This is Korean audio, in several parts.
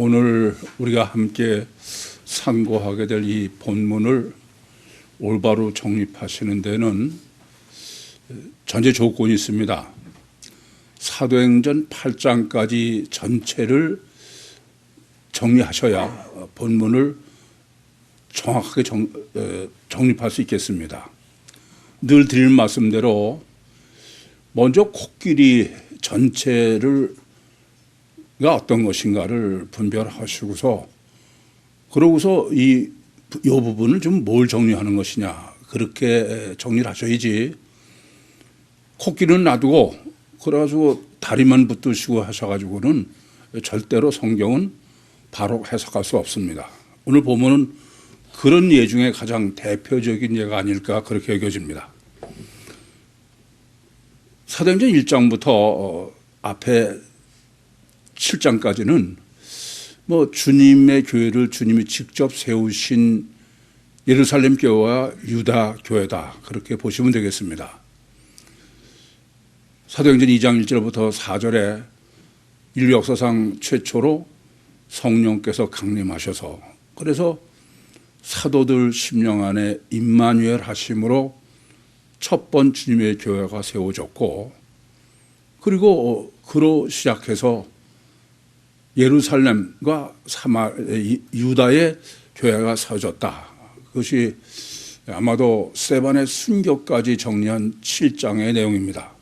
오늘 우리가 함께 상고하게 될 이 본문을 올바로 정립하시는 데는 전제 조건이 있습니다. 사도행전 8장까지 전체를 정리하셔야 본문을 정확하게 정립할 수 있겠습니다. 늘 드리는 말씀대로 먼저 코끼리 전체를 어떤 것인가를 분별하시고서 그러고서 이 부분을 좀 뭘 정리하는 것이냐 그렇게 정리를 하셔야지 코끼리는 놔두고 그래가지고 다리만 붙드시고 하셔가지고는 절대로 성경은 바로 해석할 수 없습니다. 오늘 보면은 그런 예 중에 가장 대표적인 예가 아닐까 그렇게 여겨집니다. 사도행전 1장부터 앞에 7장까지는 주님의 교회를 주님이 직접 세우신 예루살렘 교회와 유다 교회다 그렇게 보시면 되겠습니다. 사도행전 2장 1절부터 4절에 인류 역사상 최초로 성령께서 강림하셔서 그래서 사도들 심령 안에 임마누엘 하심으로 첫 번 주님의 교회가 세워졌고 그리고 그로 시작해서 예루살렘과 유다의 교회가 세워졌다. 그것이 아마도 스데반의 순교까지 정리한 7장의 내용입니다.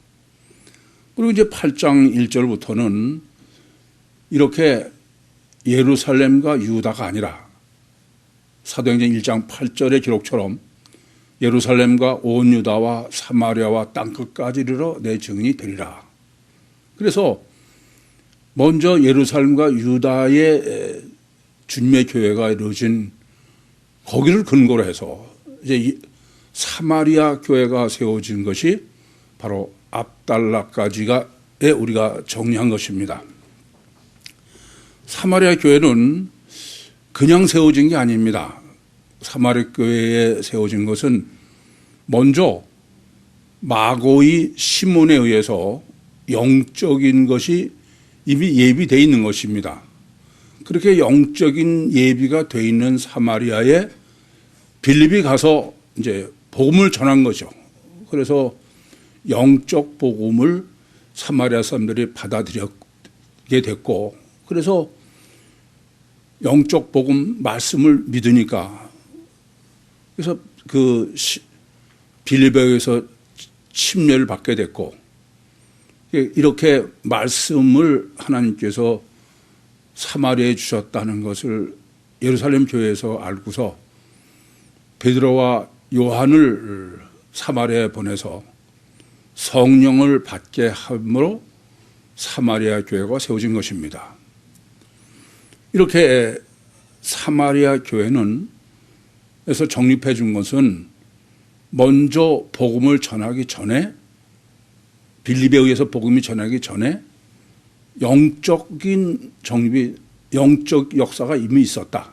그리고 이제 8장 1절부터는 이렇게 예루살렘과 유다가 아니라 사도행전 1장 8절의 기록처럼 예루살렘과 온 유다와 사마리아와 땅끝까지 이르러 내 증인이 되리라. 그래서 먼저 예루살렘과 유다의 주님의 교회가 이루어진 거기를 근거로 해서 이제 사마리아 교회가 세워진 것이 바로 압달라까지가 우리가 정리한 것입니다. 사마리아 교회는 그냥 세워진 게 아닙니다. 사마리아 교회에 세워진 것은 먼저 마고의 시몬에 의해서 영적인 것이 이미 예비되어 있는 것입니다. 그렇게 영적인 예비가 되어 있는 사마리아에 빌립이 가서 이제 복음을 전한 거죠. 그래서 영적 복음을 사마리아 사람들이 받아들이게 됐고 그래서 영적 복음 말씀을 믿으니까 그래서 빌립에 의해서 침례를 받게 됐고 이렇게 말씀을 하나님께서 사마리아에 주셨다는 것을 예루살렘 교회에서 알고서 베드로와 요한을 사마리아에 보내서 성령을 받게 함으로 사마리아 교회가 세워진 것입니다. 이렇게 사마리아 교회는 에서 정립해 준 것은 먼저 복음을 전하기 전에 빌립에 의해서 복음이 전하기 전에 영적인 정립이 영적 역사가 이미 있었다.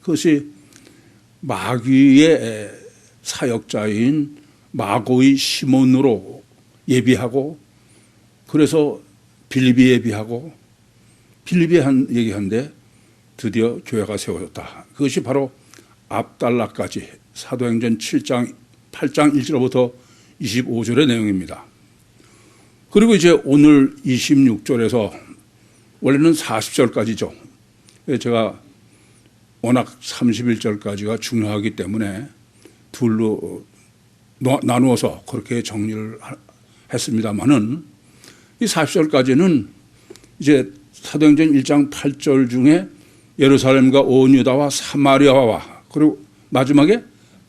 그것이 마귀의 사역자인 마고의 시몬으로 예비하고 그래서 빌립이 예비하고 빌립이 얘기한데 드디어 교회가 세워졌다. 그것이 바로 압달라까지 사도행전 7장 8장 1절부터 25절의 내용입니다. 그리고 이제 오늘 26절에서 원래는 40절까지죠. 제가 워낙 31절까지가 중요하기 때문에 둘로 나누어서 그렇게 정리를 했습니다만은 이 40절까지는 이제 사도행전 1장 8절 중에 예루살렘과 온 유다와 사마리아와 그리고 마지막에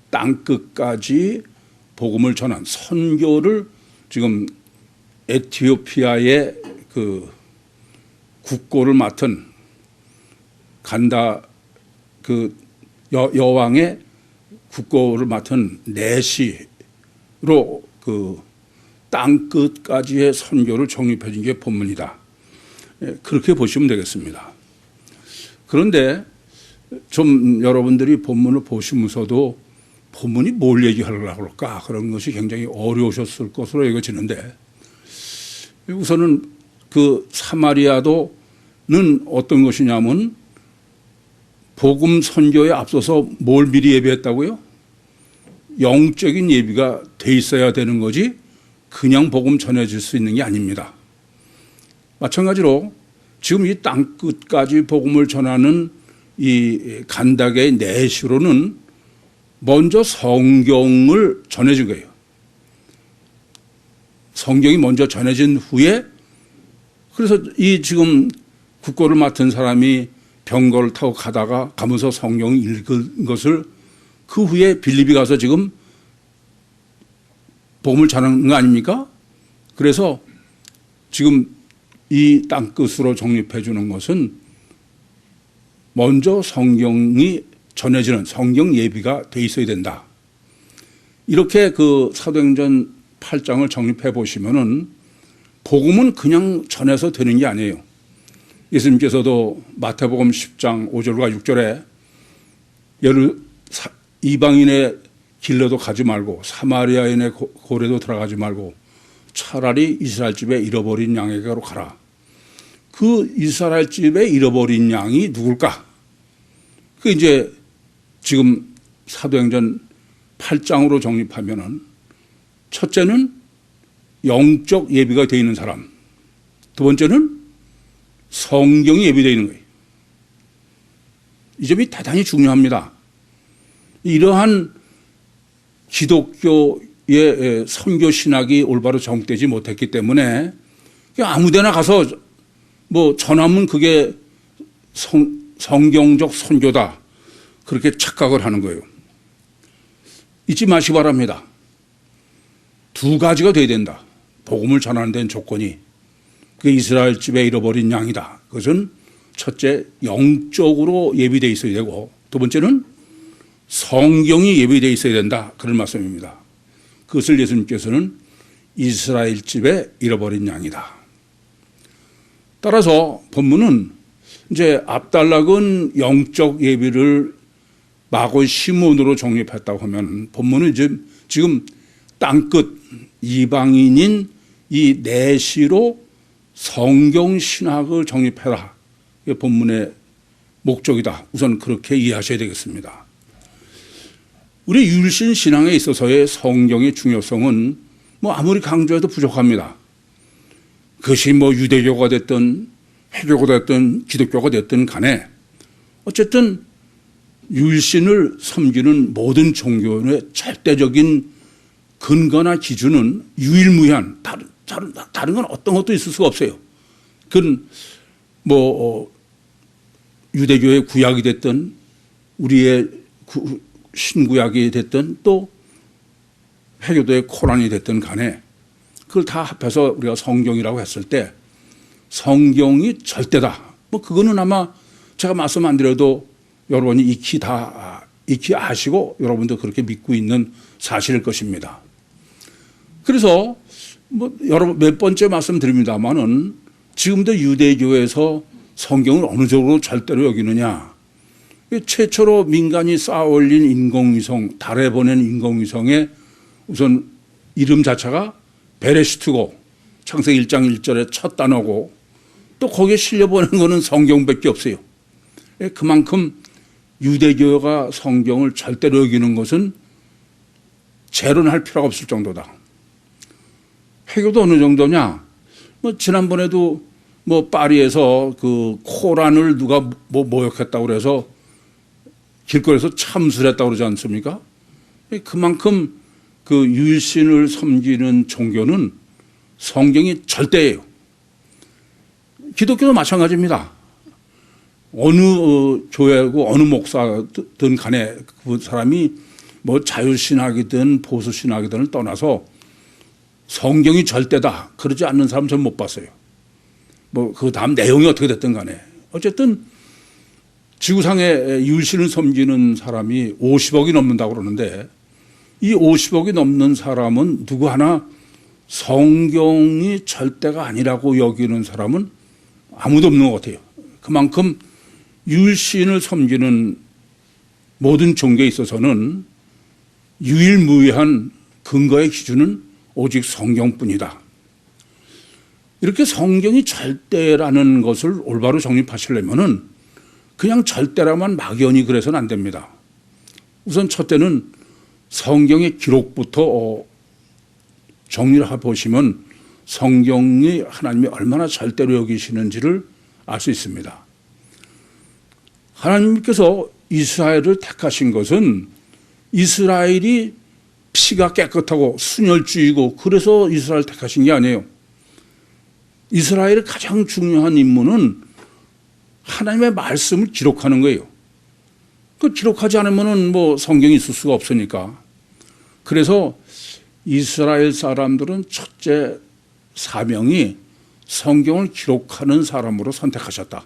땅끝까지 복음을 전한 선교를 지금 에티오피아의 그 국고를 맡은 간다 그 여왕의 국고를 맡은 내시로 그 땅끝까지의 선교를 정립해 준 게 본문이다. 그렇게 보시면 되겠습니다. 그런데 좀 여러분들이 본문을 보시면서도 본문이 뭘 얘기하려고 할까 그런 것이 굉장히 어려우셨을 것으로 여겨지는데 우선은 그 사마리아도 어떤 것이냐면 복음 선교에 앞서서 뭘 미리 예비했다고요? 영적인 예비가 돼 있어야 되는 거지 그냥 복음 전해질 수 있는 게 아닙니다. 마찬가지로 지금 이 땅끝까지 복음을 전하는 이 간닥의 내시로는 먼저 성경을 전해준 거예요. 성경이 먼저 전해진 후에 그래서 이 지금 국고를 맡은 사람이 병거를 타고 가면서 성경을 읽은 것을 그 후에 빌립이 가서 지금 복음을 전하는 거 아닙니까? 그래서 지금 이 땅끝으로 정립해 주는 것은 먼저 성경이 전해지는 성경 예비가 돼 있어야 된다. 이렇게 그 사도행전 8장을 정립해 보시면은 복음은 그냥 전해서 되는 게 아니에요. 예수님께서도 마태복음 10장 5절과 6절에 이방인의 길로도 가지 말고 사마리아인의 고래도 들어가지 말고 차라리 이스라엘 집에 잃어버린 양에게로 가라. 그 이스라엘 집에 잃어버린 양이 누굴까? 그 이제 지금 사도행전 8장으로 정립하면은 첫째는 영적 예비가 되어 있는 사람, 두 번째는 성경이 예비되어 있는 거예요. 이 점이 대단히 중요합니다. 이러한 기독교의 선교 신학이 올바로 정되지 못했기 때문에 아무데나 가서 뭐 전하면 그게 성경적 선교다 그렇게 착각을 하는 거예요. 잊지 마시기 바랍니다. 두 가지가 돼야 된다. 복음을 전하는 데는 조건이 그 이스라엘 집에 잃어버린 양이다. 그것은 첫째 영적으로 예비되어 있어야 되고 두 번째는 성경이 예비되어 있어야 된다. 그런 말씀입니다. 그것을 예수님께서는 이스라엘 집에 잃어버린 양이다. 따라서 본문은 이제 압달락은 영적 예비를 마고 시몬으로 정립했다고 하면 본문은 지금 땅끝 이방인인 이 내시로 성경 신학을 정립해라. 이게 본문의 목적이다. 우선 그렇게 이해하셔야 되겠습니다. 우리 율신 신앙에 있어서의 성경의 중요성은 뭐 아무리 강조해도 부족합니다. 그것이 뭐 유대교가 됐든 회교가 됐든 기독교가 됐든 간에 어쨌든 율신을 섬기는 모든 종교의 절대적인 근거나 기준은 유일무이한 다른 건 어떤 것도 있을 수가 없어요. 그건 뭐 유대교의 구약이 됐든 우리의 신구약이 됐든 또 회교도의 코란이 됐든 간에 그걸 다 합해서 우리가 성경이라고 했을 때 성경이 절대다. 뭐 그거는 아마 제가 말씀 안 드려도 여러분이 익히 아시고 여러분도 그렇게 믿고 있는 사실일 것입니다. 그래서 뭐 여러분 몇 번째 말씀드립니다만은 지금도 유대교에서 성경을 어느 정도로 절대로 여기느냐. 최초로 민간이 쌓아 올린 인공위성, 달에 보낸 인공위성의 우선 이름 자체가 베레시트고 창세기 1장 1절의 첫 단어고 또 거기에 실려보낸 거는 성경밖에 없어요. 그만큼 유대교가 성경을 절대로 여기는 것은 재론할 필요가 없을 정도다. 회교도 어느 정도냐? 뭐 지난번에도 뭐 파리에서 그 코란을 누가 뭐 모욕했다고 그래서 길거리에서 참수를 했다고 그러지 않습니까? 그만큼 그 율신을 섬기는 종교는 성경이 절대예요. 기독교도 마찬가지입니다. 어느 교회고 어느 목사든 간에 그 사람이 뭐 자유신학이든 보수신학이든을 떠나서 성경이 절대다 그러지 않는 사람 전 못 봤어요. 뭐 그 다음 내용이 어떻게 됐든 간에 어쨌든 지구상에 율신을 섬기는 사람이 50억이 넘는다고 그러는데 이 50억이 넘는 사람은 누구 하나 성경이 절대가 아니라고 여기는 사람은 아무도 없는 것 같아요. 그만큼 율신을 섬기는 모든 종교에 있어서는 유일무이한 근거의 기준은 오직 성경뿐이다. 이렇게 성경이 절대라는 것을 올바로 정립하시려면은 그냥 절대라만 막연히 그래서는 안 됩니다. 우선 첫째는 성경의 기록부터 정리를 해보시면 성경이 하나님이 얼마나 절대로 여기시는지를 알 수 있습니다. 하나님께서 이스라엘을 택하신 것은 이스라엘이 피가 깨끗하고 순혈주의고 그래서 이스라엘 택하신 게 아니에요. 이스라엘의 가장 중요한 임무는 하나님의 말씀을 기록하는 거예요. 그 기록하지 않으면은 뭐 성경이 있을 수가 없으니까. 그래서 이스라엘 사람들은 첫째 사명이 성경을 기록하는 사람으로 선택하셨다.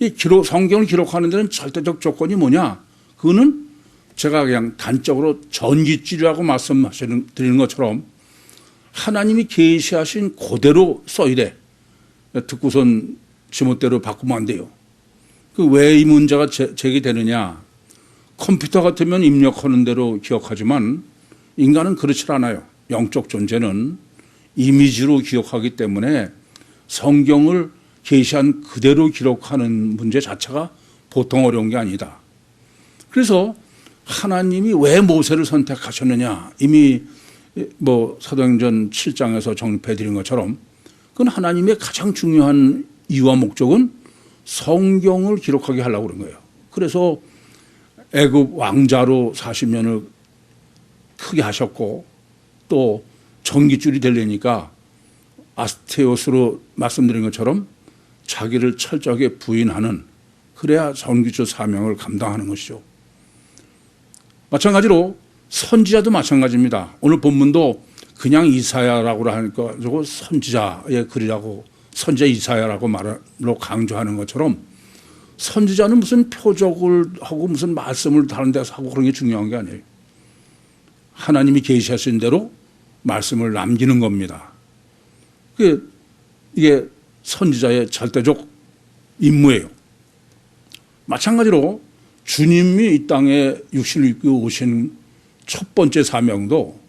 이 성경을 기록하는 데는 절대적 조건이 뭐냐? 그거는 제가 그냥 단적으로 전기줄이라고 말씀드리는 것처럼 하나님이 계시하신 그대로 써이래. 듣고선 지멋대로 바꾸면 안 돼요. 그 왜 이 문제가 제기되느냐? 컴퓨터 같으면 입력하는 대로 기억하지만 인간은 그렇지 않아요. 영적 존재는 이미지로 기억하기 때문에 성경을 계시한 그대로 기록하는 문제 자체가 보통 어려운 게 아니다. 그래서 하나님이 왜 모세를 선택하셨느냐? 이미 뭐 사도행전 7장에서 정립해 드린 것처럼 그건 하나님의 가장 중요한 이유와 목적은 성경을 기록하게 하려고 그런 거예요. 그래서 애굽 왕자로 40년을 크게 하셨고 또 전깃줄이 되려니까 아스테오스로 말씀드린 것처럼 자기를 철저하게 부인하는 그래야 전깃줄 사명을 감당하는 것이죠. 마찬가지로 선지자도 마찬가지입니다. 오늘 본문도 그냥 이사야라고 하니까 저거 선지자의 글이라고 선지자 이사야라고 말로 강조하는 것처럼 선지자는 무슨 표적을 하고 무슨 말씀을 다른 데서 하고 그런 게 중요한 게 아니에요. 하나님이 계시하신 대로 말씀을 남기는 겁니다. 이게 선지자의 절대적 임무예요. 마찬가지로 주님이 이 땅에 육신을 입고 오신 첫 번째 사명도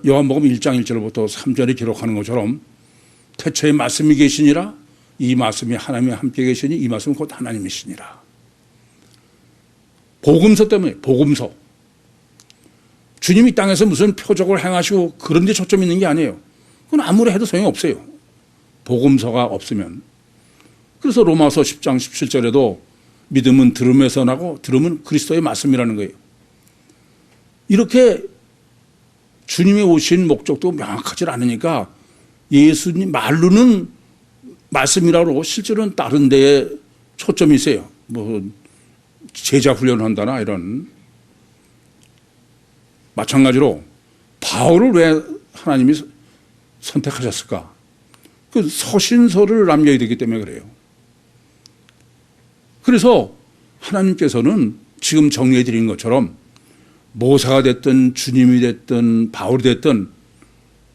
요한복음 1장 1절부터 3절에 기록하는 것처럼 태초에 말씀이 계시니라 이 말씀이 하나님이 함께 계시니 이 말씀은 곧 하나님이시니라. 복음서 때문에 복음서. 주님이 이 땅에서 무슨 표적을 행하시고 그런 데 초점이 있는 게 아니에요. 그건 아무리 해도 소용없어요. 복음서가 없으면. 그래서 로마서 10장 17절에도 믿음은 들음에서 나고 들음은 그리스도의 말씀이라는 거예요. 이렇게 주님이 오신 목적도 명확하지 않으니까 예수님 말로는 말씀이라고 실제로는 다른 데에 초점이 있어요. 뭐 제자 훈련한다나 이런. 마찬가지로 바울을 왜 하나님이 선택하셨을까? 그 서신서를 남겨야 되기 때문에 그래요. 그래서 하나님께서는 지금 정리해 드린 것처럼 모세가 됐든 주님이 됐든 바울이 됐든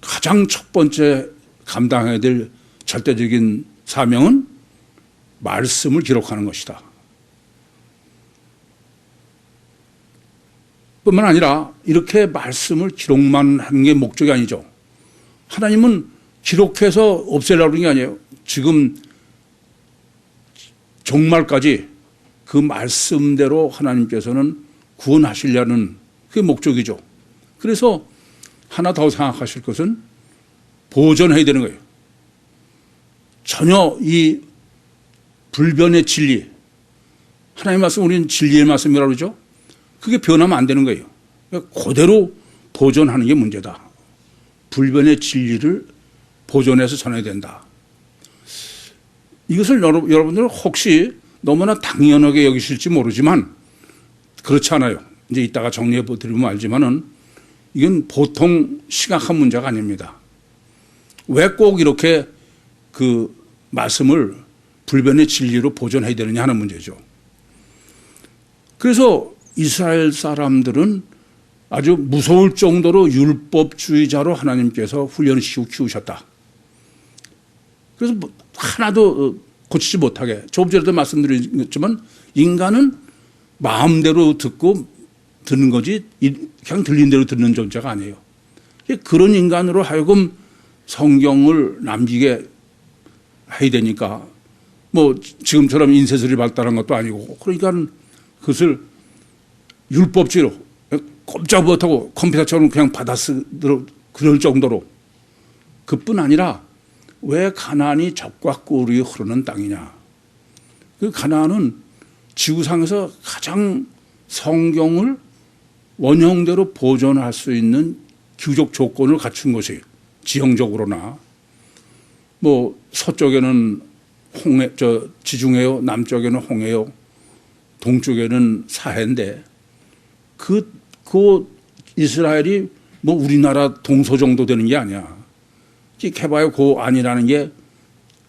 가장 첫 번째 감당해야 될 절대적인 사명은 말씀을 기록하는 것이다. 뿐만 아니라 이렇게 말씀을 기록만 하는 게 목적이 아니죠. 하나님은 기록해서 없애려고 하는 게 아니에요. 지금 종말까지 그 말씀대로 하나님께서는 구원하시려는 그게 목적이죠. 그래서 하나 더 생각하실 것은 보존해야 되는 거예요. 전혀 이 불변의 진리, 하나님의 말씀 우리는 진리의 말씀이라고 그러죠. 그게 변하면 안 되는 거예요. 그러니까 그대로 보존하는 게 문제다. 불변의 진리를 보존해서 전해야 된다. 이것을 여러분들은 혹시 너무나 당연하게 여기실지 모르지만 그렇지 않아요. 이제 이따가 정리해 드리면 알지만은 이건 보통 심각한 문제가 아닙니다. 왜 꼭 이렇게 그 말씀을 불변의 진리로 보존해야 되느냐 하는 문제죠. 그래서 이스라엘 사람들은 아주 무서울 정도로 율법주의자로 하나님께서 훈련시키고 키우셨다. 그래서 하나도 고치지 못하게, 조금 전에도 말씀드렸지만 인간은 마음대로 듣는 거지 그냥 들린 대로 듣는 존재가 아니에요. 그런 인간으로 하여금 성경을 남기게 해야 되니까 뭐 지금처럼 인쇄술이 발달한 것도 아니고 그러니까 그것을 율법지로 꼼짝 못하고 컴퓨터처럼 그냥 받아 쓰도록 그럴 정도로 그뿐 아니라 왜 가나안이 젖과 꿀이 흐르는 땅이냐. 그 가나안은 지구상에서 가장 성경을 원형대로 보존할 수 있는 기후적 조건을 갖춘 것이에요. 지형적으로나 뭐 서쪽에는 지중해요, 남쪽에는 홍해요, 동쪽에는 사해인데 그 이스라엘이 뭐 우리나라 동서 정도 되는 게 아니야. 해봐야 그 안이라는 게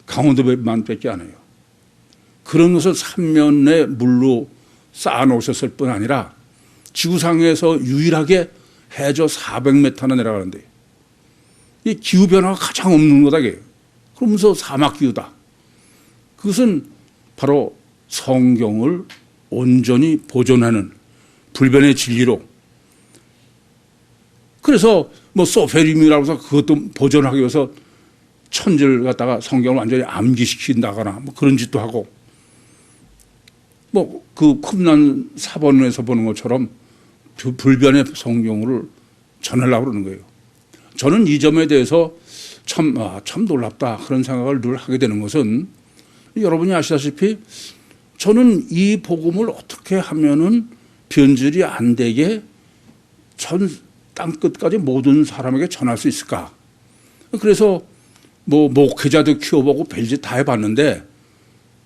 강원도만밖에 안 해요. 그런 것을 삼면에 물로 쌓아놓으셨을 뿐 아니라 지구상에서 유일하게 해저 400m나 내려가는데 이 기후변화가 가장 없는 거다. 그러면서 사막기후다. 그것은 바로 성경을 온전히 보존하는 불변의 진리로 그래서 뭐 소페리움이라고 해서 그것도 보존하기 위해서 천지를 갖다가 성경을 완전히 암기시킨다거나 뭐 그런 짓도 하고 뭐 그 쿰난 사본에서 보는 것처럼 불변의 성경을 전하려고 그러는 거예요. 저는 이 점에 대해서 참 놀랍다 그런 생각을 늘 하게 되는 것은 여러분이 아시다시피 저는 이 복음을 어떻게 하면은 변질이 안 되게 전 땅끝까지 모든 사람에게 전할 수 있을까. 그래서 뭐 목회자도 키워보고 별짓 다 해봤는데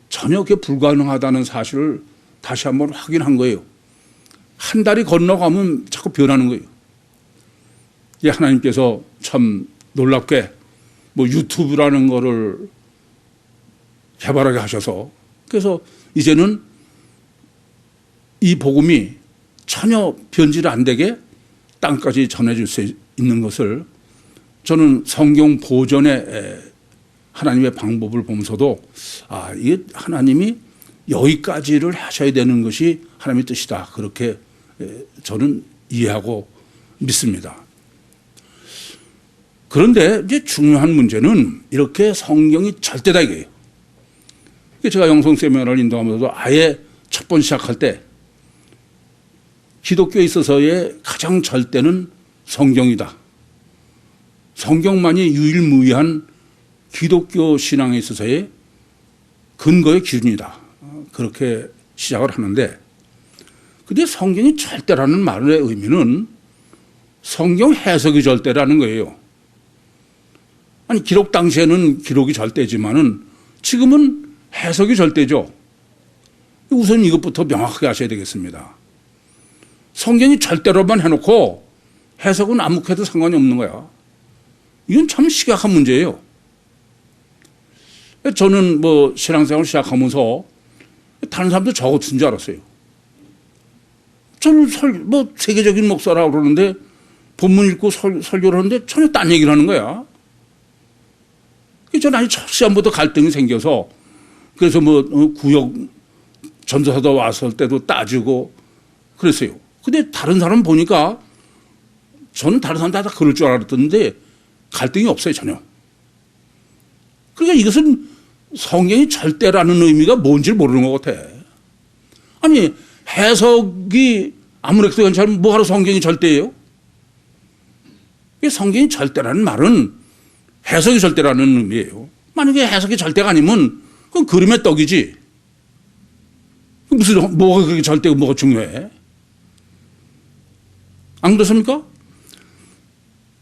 전혀 그게 불가능하다는 사실을 다시 한번 확인한 거예요. 한 달이 건너가면 자꾸 변하는 거예요. 하나님께서 참 놀랍게 뭐 유튜브라는 거를 개발하게 하셔서 그래서 이제는 이 복음이 전혀 변질 안 되게 땅까지 전해줄 수 있는 것을 저는 성경 보존의 하나님의 방법을 보면서도 이게 하나님이 여기까지를 하셔야 되는 것이 하나님의 뜻이다. 그렇게 저는 이해하고 믿습니다. 그런데 이제 중요한 문제는 이렇게 성경이 절대다 이거예요. 제가 영성 세미나를 인도하면서도 아예 첫 번 시작할 때 기독교에 있어서의 가장 절대는 성경이다. 성경만이 유일무이한 기독교 신앙에 있어서의 근거의 기준이다. 그렇게 시작을 하는데 근데 성경이 절대라는 말의 의미는 성경 해석이 절대라는 거예요. 아니 기록 당시에는 기록이 절대지만은 지금은 해석이 절대죠. 우선 이것부터 명확하게 하셔야 되겠습니다. 성경이 절대로만 해놓고 해석은 아무것도 상관이 없는 거야. 이건 참 심각한 문제예요. 저는 뭐 신앙생활을 시작하면서 다른 사람도 저 같은 줄 알았어요. 저는 세계적인 목사라고 그러는데 본문 읽고 설교를 하는데 전혀 딴 얘기를 하는 거야. 저는 아직 첫 시간부터 갈등이 생겨서 그래서 뭐 구역 전도사도 왔을 때도 따지고 그랬어요. 근데 다른 사람 보니까 저는 다른 사람 다 그럴 줄 알았던데 갈등이 없어요, 전혀. 그러니까 이것은 성경이 절대라는 의미가 뭔지를 모르는 것 같아. 아니, 해석이 아무래도 괜찮으면 뭐하러 성경이 절대예요? 성경이 절대라는 말은 해석이 절대라는 의미예요. 만약에 해석이 절대가 아니면 그건 그림의 떡이지. 뭐가 그렇게 절대고 뭐가 중요해? 안 그렇습니까?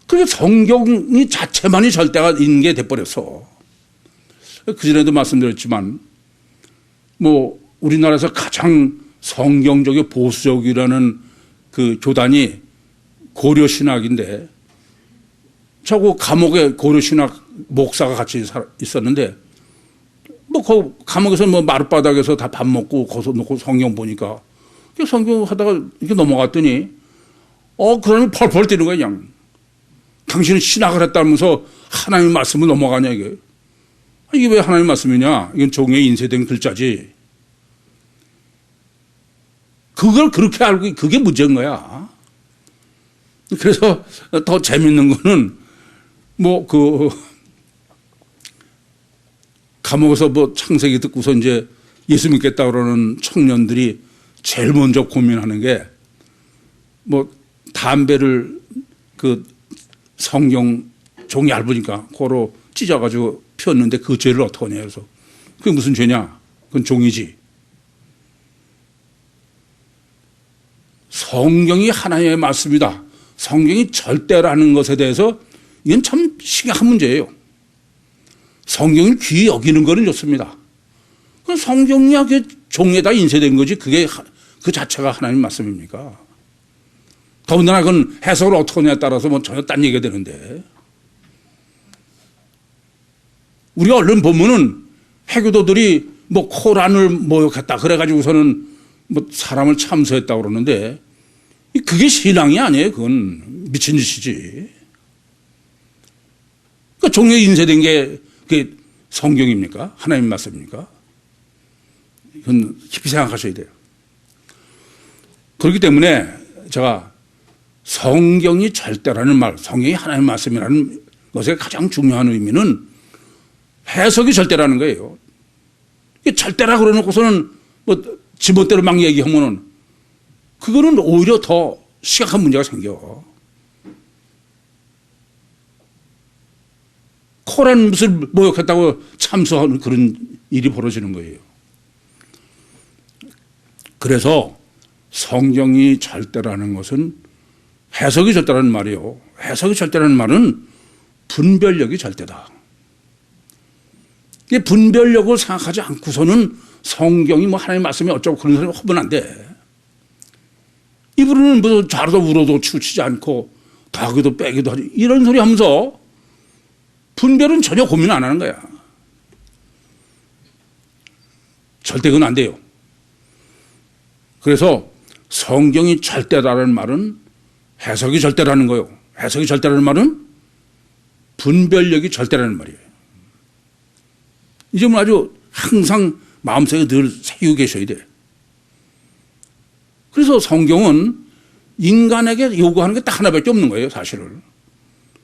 그게 성경이 자체만이 절대가 있는 게 돼버렸어. 그전에도 말씀드렸지만 뭐 우리나라에서 가장 성경적이고 보수적이라는 그 교단이 고려신학인데 저거 감옥에 고려신학 목사가 같이 있었는데 뭐 그 감옥에서 뭐 마룻바닥에서 다 밥 먹고 거기서 놓고 성경 보니까 성경 하다가 이렇게 넘어갔더니 그러니 펄펄 뛰는 거야 그냥. 당신은 신학을 했다면서 하나님 말씀을 넘어가냐 이게. 이게 왜 하나님 말씀이냐. 이건 종이에 인쇄된 글자지. 그걸 그렇게 알고 그게 문제인 거야. 그래서 더 재밌는 거는 뭐 그 감옥에서 뭐 창세기 듣고서 이제 예수 믿겠다 그러는 청년들이 제일 먼저 고민하는 게 뭐 담배를 그 성경 종이 얇으니까 고로 찢어가지고 피웠는데 그 죄를 어떻게 하냐. 그래서 그게 무슨 죄냐. 그건 종이지. 성경이 하나님의 말씀이다. 성경이 절대라는 것에 대해서 이건 참 심각한 문제예요. 성경을 귀히 여기는 거는 좋습니다. 성경이야 그 종에다 인쇄된 거지 그게 그 자체가 하나님 말씀입니까? 더군다나 그건 해석을 어떻게 하냐에 따라서 뭐 전혀 딴 얘기가 되는데 우리가 얼른 보면은 해교도들이 뭐 코란을 모욕했다 그래가지고서는 뭐 사람을 참수했다 그러는데 그게 신앙이 아니에요. 그건 미친 짓이지. 그러니까 종에 인쇄된 게 그게 성경입니까? 하나님 말씀입니까? 이건 깊이 생각하셔야 돼요. 그렇기 때문에 제가 성경이 절대라는 말, 성경이 하나님 말씀이라는 것의 가장 중요한 의미는 해석이 절대라는 거예요. 절대라 그러놓고서는 뭐 지멋대로 막 얘기하면은 그거는 오히려 더 심각한 문제가 생겨. 코란 무슨 모욕했다고 참수하는 그런 일이 벌어지는 거예요. 그래서 성경이 절대라는 것은 해석이 절대라는 말이요. 해석이 절대라는 말은 분별력이 절대다. 분별력을 생각하지 않고서는 성경이 뭐 하나님 말씀이 어쩌고 그런 소리 하면 안 돼. 이분은 뭐 좌로도 우로도 치우치지 않고 더하기도 빼기도 하지 이런 소리 하면서 분별은 전혀 고민 안 하는 거야. 절대 그건 안 돼요. 그래서 성경이 절대라는 말은 해석이 절대라는 거예요. 해석이 절대라는 말은 분별력이 절대라는 말이에요. 이 점을 아주 항상 마음속에 늘 새기고 계셔야 돼요. 그래서 성경은 인간에게 요구하는 게 딱 하나밖에 없는 거예요, 사실은.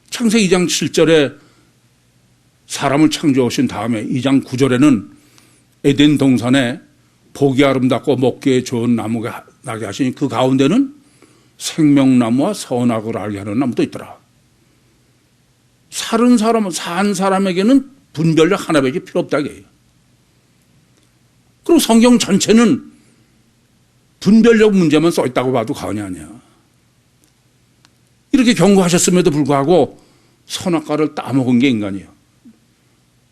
창세기 2장 7절에 사람을 창조하신 다음에 2장 9절에는 에덴 동산에 보기 아름답고 먹기에 좋은 나무가 나게 하시니 그 가운데는 생명나무와 선악을 알게 하는 나무도 있더라. 산 사람에게는 분별력 하나밖에 필요 없다. 그리고 성경 전체는 분별력 문제만 써 있다고 봐도 과언이 아니야. 이렇게 경고하셨음에도 불구하고 선악과를 따먹은 게 인간이에요.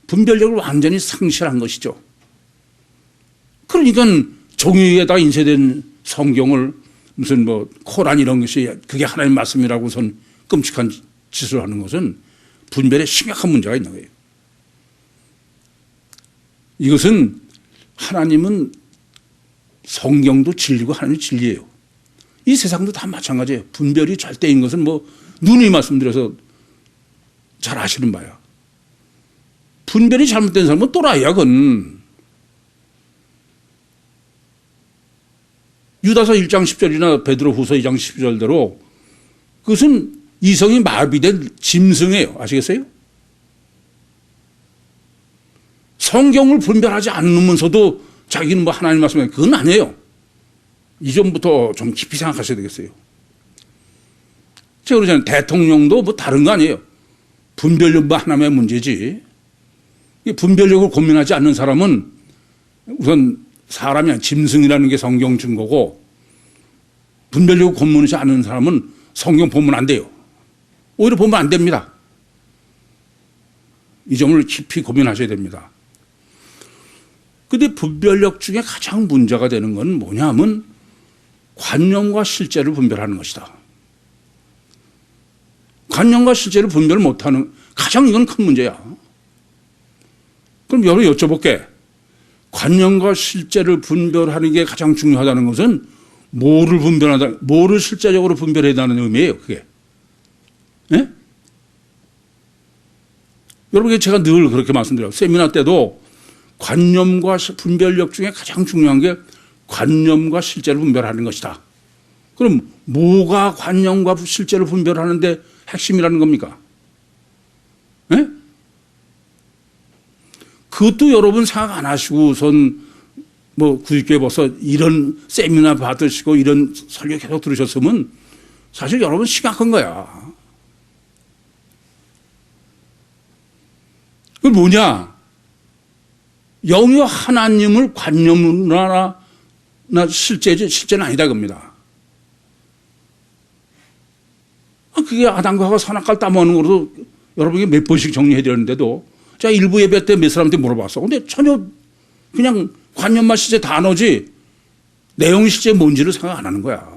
분별력을 완전히 상실한 것이죠. 그러니까 종이에다 인쇄된 성경을 무슨 뭐 코란 이런 것이 그게 하나님 말씀이라고선 끔찍한 짓을 하는 것은 분별에 심각한 문제가 있는 거예요. 이것은 하나님은 성경도 진리고 하나님이 진리예요. 이 세상도 다 마찬가지예요. 분별이 절대인 것은 뭐 누누이 말씀드려서 잘 아시는 바야. 분별이 잘못된 사람은 또라이야. 그건 유다서 1장 10절이나 베드로후서 2장 12절대로 그것은 이성이 마비된 짐승이에요. 아시겠어요? 성경을 분별하지 않으면서도 자기는 뭐 하나님 말씀에 그건 아니에요. 이 점부터 좀 깊이 생각하셔야 되겠어요. 제가 그러잖아요. 대통령도 뭐 다른 거 아니에요. 분별력만 하나의 문제지. 이 분별력을 고민하지 않는 사람은 우선 사람이 아니라 짐승이라는 게 성경 증거고 분별력을 고민하지 않는 사람은 성경 보면 안 돼요. 오히려 보면 안 됩니다. 이 점을 깊이 고민하셔야 됩니다. 그런데 분별력 중에 가장 문제가 되는 건 뭐냐 하면 관념과 실제를 분별하는 것이다. 관념과 실제를 분별 못하는 가장 이건 큰 문제야. 그럼 여러분 여쭤볼게. 관념과 실제를 분별하는 게 가장 중요하다는 것은 뭐를 실제적으로 분별해야 한다는 의미예요. 그게. 예? 여러분께 제가 늘 그렇게 말씀드려요. 세미나 때도 관념과 분별력 중에 가장 중요한 게 관념과 실제를 분별하는 것이다. 그럼 뭐가 관념과 실제를 분별하는데 핵심이라는 겁니까? 예? 그것도 여러분 생각 안 하시고선 뭐 구직교회 벌써 이런 세미나 받으시고 이런 설교 계속 들으셨으면 사실 여러분 심각한 거야. 그 뭐냐? 영이 하나님을 관념으로 하나 실제는 아니다 겁니다. 그게 아담과 하와 선악과를 따먹는 거로도 여러분이 몇 번씩 정리해 드렸는데도 제가 일부 예배 때 몇 사람한테 물어봤어. 근데 전혀 그냥 관념만 실제 단어지 내용이 실제 뭔지를 생각 안 하는 거야.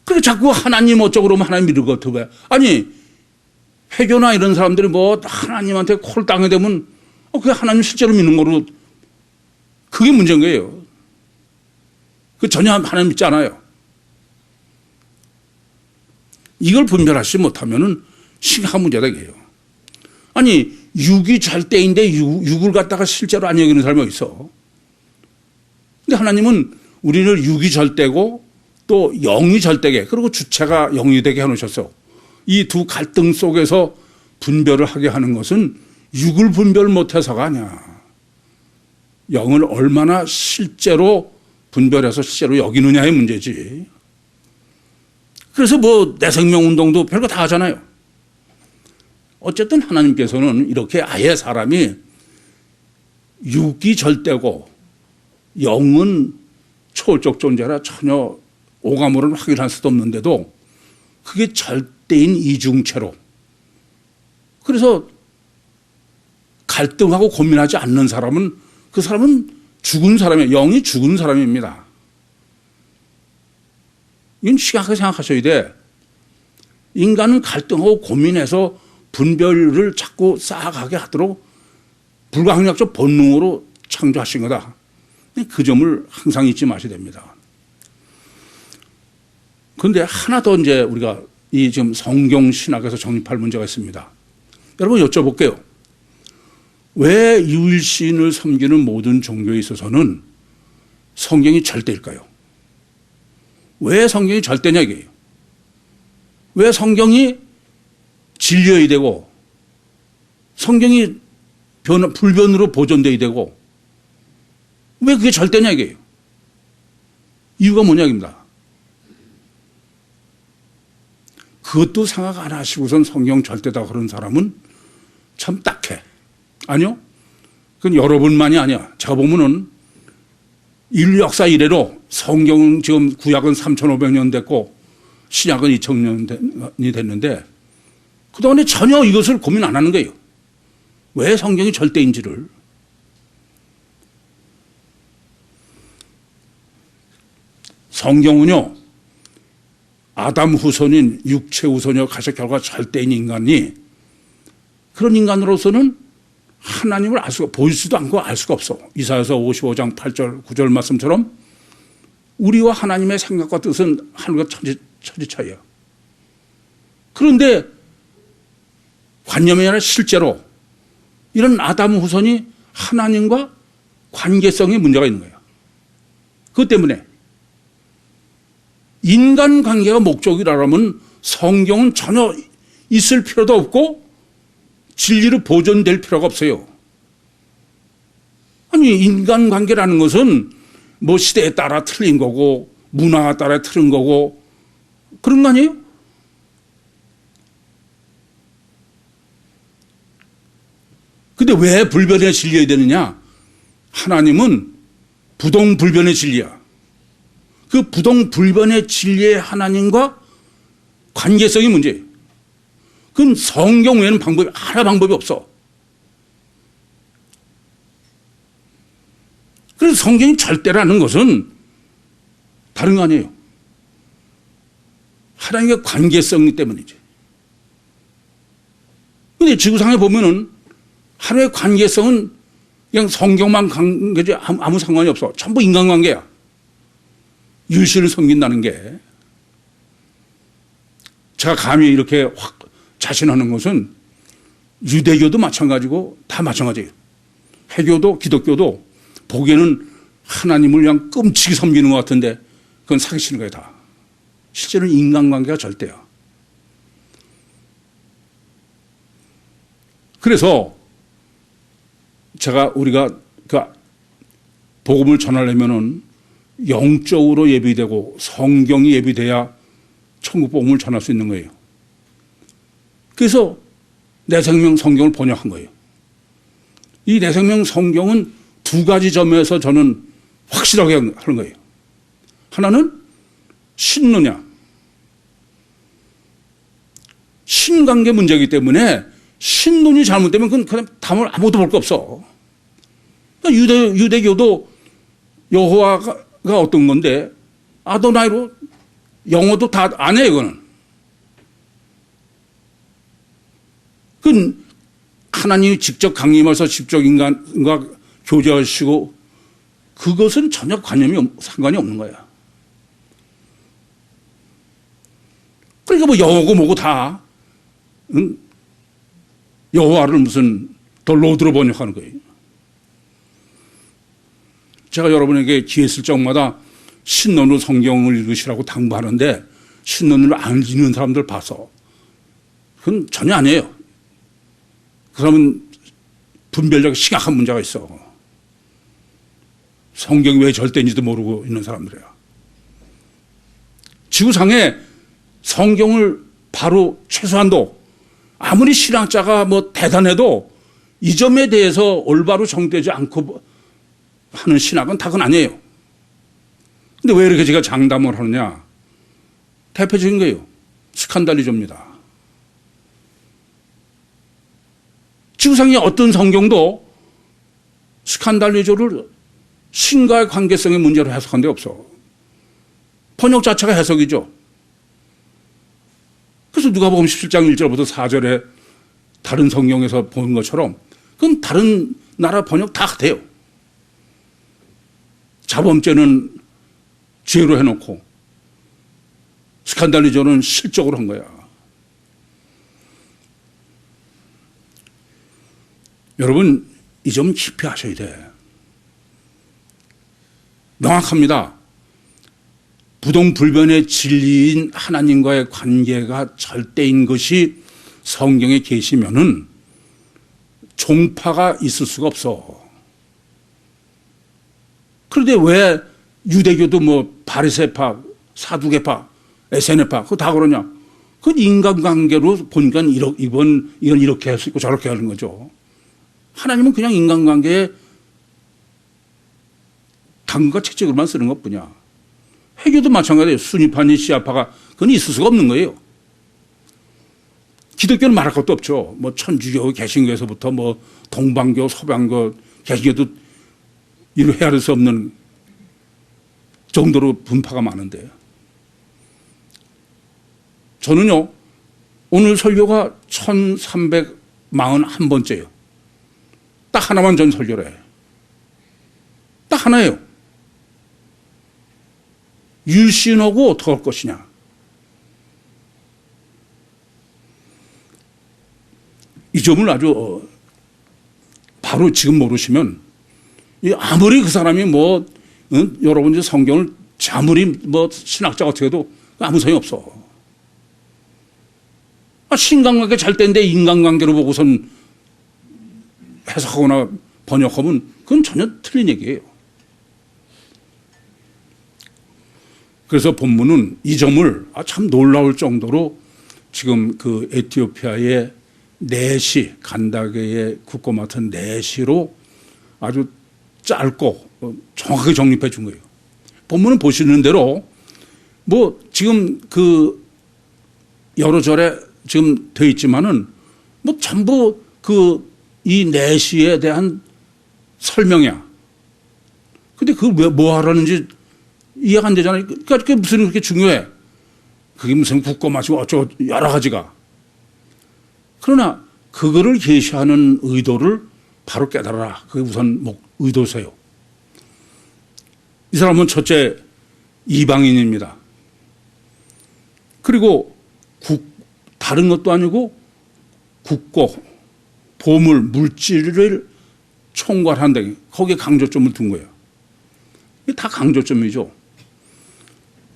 그래 자꾸 하나님 어쩌고 그러면 하나님 믿을 것 같아. 왜? 아니 회교나 이런 사람들이 뭐 하나님한테 코를 땅에 대면 그게 하나님 실제로 믿는 거로 그게 문제인 거예요. 그 전혀 하나님 믿지 않아요. 이걸 분별하지 못하면은 심각한 문제다 이게요. 아니 육이 절대인데 육을 갖다가 실제로 안 여기는 사람이 어디 있어? 근데 하나님은 우리를 육이 절대고 또 영이 절대게 그리고 주체가 영이 되게 해놓으셨어. 이 두 갈등 속에서 분별을 하게 하는 것은 육을 분별 못해서가 아니야. 영을 얼마나 실제로 분별해서 실제로 여기느냐의 문제지. 그래서 뭐 내생명운동도 별거 다 하잖아요. 어쨌든 하나님께서는 이렇게 아예 사람이 육이 절대고 영은 초월적 존재라 전혀 오감으로는 확인할 수도 없는데도 그게 절대인 이중체로 그래서 갈등하고 고민하지 않는 사람은 그 사람은 죽은 사람이에요. 영이 죽은 사람입니다. 이건 심각하게 생각하셔야 돼. 인간은 갈등하고 고민해서 분별을 자꾸 쌓아가게 하도록 불가항력적 본능으로 창조하신 거다. 그 점을 항상 잊지 마셔야 됩니다. 그런데 하나 더 이제 우리가 이 지금 성경 신학에서 정립할 문제가 있습니다. 여러분 여쭤볼게요. 왜 유일신을 섬기는 모든 종교에 있어서는 성경이 절대일까요? 왜 성경이 절대냐 이게요. 왜 성경이 진리여야 되고 성경이 불변으로 보존돼야 되고 왜 그게 절대냐 이게요. 이유가 뭐냐 입니다. 그것도 생각 안 하시고선 성경 절대다 그런 사람은 참 딱해. 아니요. 그건 여러분만이 아니야. 제가 보면은 인류 역사 이래로 성경은 지금 구약은 3,500년 됐고 신약은 2,000년이 됐는데 그동안에 전혀 이것을 고민 안 하는 거예요. 왜 성경이 절대인지를. 성경은요. 아담 후손인 육체 후손이여 가서 결과 절대인 인간이 그런 인간으로서는 하나님을 알 수가 보이지도 않고 알 수가 없어. 이사야서 55장 8절 9절 말씀처럼 우리와 하나님의 생각과 뜻은 하늘과 천지 차이야. 그런데 관념이 아니라 실제로 이런 아담 후손이 하나님과 관계성에 문제가 있는 거야. 그것 때문에 인간관계가 목적이라면 성경은 전혀 있을 필요도 없고 진리로 보존될 필요가 없어요. 아니 인간관계라는 것은 뭐 시대에 따라 틀린 거고 문화에 따라 틀린 거고 그런 거 아니에요? 근데 왜 불변의 진리여야 되느냐? 하나님은 부동불변의 진리야. 그 부동불변의 진리의 하나님과 관계성이 문제예요. 그건 성경 외에는 방법이 없어. 그래서 성경이 절대라는 것은 다른 거 아니에요. 하나님과 관계성이기 때문이지. 근데 지구상에 보면은 하나님의 관계성은 그냥 성경만 관계지 아무 상관이 없어. 전부 인간관계야. 유일신을 섬긴다는 게. 제가 감히 이렇게 확 자신하는 것은 유대교도 마찬가지고 다 마찬가지예요. 회교도 기독교도 보기에는 하나님을 그냥 끔찍이 섬기는 것 같은데 그건 사기치는 거예요 다. 실제로는 인간관계가 절대야. 그래서 우리가 그 복음을 전하려면은 영적으로 예비되고 성경이 예비돼야 천국 복음을 전할 수 있는 거예요. 그래서 내 생명 성경을 번역한 거예요. 이 내 생명 성경은 두 가지 점에서 저는 확실하게 하는 거예요. 하나는 신론이야. 신관계 문제이기 때문에 신론이 잘못되면 그건 담을 아무도 볼 거 없어. 그러니까 유대교도 여호와가 어떤 건데 아도나이로 영어도 다 안 해, 이거는. 그건 하나님이 직접 강림하셔서 직접 인간과 교제하시고 그것은 전혀 상관이 없는 거야. 그러니까 뭐 영어고 뭐고 다 여호와를 무슨 더 로드로 번역하는 거예요. 제가 여러분에게 기회 있을 적마다 신론으로 성경을 읽으시라고 당부하는데 신론을 안 읽는 사람들 봐서 그건 전혀 아니에요. 그 사람은 분별력이 심각한 문제가 있어. 성경이 왜 절대인지도 모르고 있는 사람들이야. 지구상에 성경을 바로 최소한도 아무리 신학자가 뭐 대단해도 이 점에 대해서 올바로 정되지 않고 하는 신학은 다 그건 아니에요. 근데 왜 이렇게 제가 장담을 하느냐? 대표적인 거예요. 스칸달리조입니다. 지구상의 어떤 성경도 스칸달리조를 신과의 관계성의 문제로 해석한 데 없어. 번역 자체가 해석이죠. 그래서 누가복음 17장 1절부터 4절에 다른 성경에서 본 것처럼 그건 다른 나라 번역 다 돼요. 자범죄는 죄로 해놓고 스칸달리조는 실적으로 한 거야. 여러분, 이 점 깊이 하셔야 돼. 명확합니다. 부동불변의 진리인 하나님과의 관계가 절대인 것이 성경에 계시면은 종파가 있을 수가 없어. 그런데 왜 유대교도 뭐 바리새파, 사두개파, 에세네파 그거 다 그러냐? 그건 인간관계로 보니까 이건 이렇게 할 수 있고 저렇게 하는 거죠. 하나님은 그냥 인간관계에 당근과 채찍으로만 쓰는 것뿐이야. 회교도 마찬가지예요. 순위파니 시아파가 그건 있을 수가 없는 거예요. 기독교는 말할 것도 없죠. 뭐 천주교, 개신교에서부터 뭐 동방교, 서방교, 개신교도 이루 헤아릴 수 없는 정도로 분파가 많은데 저는요 오늘 설교가 1341번째예요. 딱 하나만 전 설교를 해. 딱 하나예요. 율신하고 어떻게 할 것이냐. 이 점을 아주 바로 지금 모르시면 아무리 그 사람이 뭐 여러분이 성경을 아무리 뭐 신학자 어떻게 해도 아무 소용이 없어. 신간관계 잘 되는데 인간관계로 보고선 해석하거나 번역하면 그건 전혀 틀린 얘기예요. 그래서 본문은 이 점을 참 놀라울 정도로 지금 그 에티오피아의 내시, 간다게의 국고 맡은 내시로 아주 짧고 정확하게 정립해 준 거예요. 본문은 보시는 대로 뭐 지금 그 여러 절에 지금 돼 있지만은 뭐 전부 그 이 내시에 대한 설명이야. 근데 그걸 왜 뭐 하라는지 이해가 안 되잖아요. 그러니까 그게 무슨 그렇게 중요해. 그게 무슨 국고 마시고 어쩌고 여러 가지가. 그러나 그거를 계시하는 의도를 바로 깨달아라. 그게 우선 의도세요. 이 사람은 첫째 이방인입니다. 그리고 다른 것도 아니고 국고, 보물, 물질을 총괄한다. 거기에 강조점을 둔 거예요. 이게 다 강조점이죠.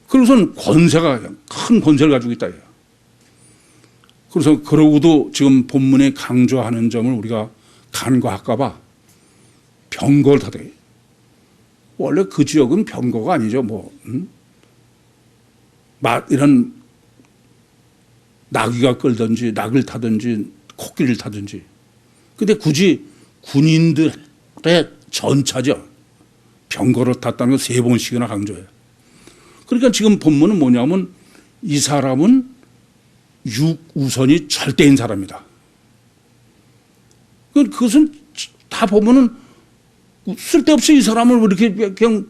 그러고선 큰 권세를 가지고 있다. 그래서 그러고도 지금 본문에 강조하는 점을 우리가 간과할까 봐 병거를 타대. 원래 그 지역은 병거가 아니죠. 이런 나귀가 끌든지 낙을 타든지 코끼리를 타든지. 근데 굳이 군인들의 전차죠. 병거를 탔다는 걸 3번씩이나 강조해요. 그러니까 지금 본문은 뭐냐면 이 사람은 육우선이 절대인 사람이다. 그것은 다 보면은 쓸데없이 이 사람을 이렇게 그냥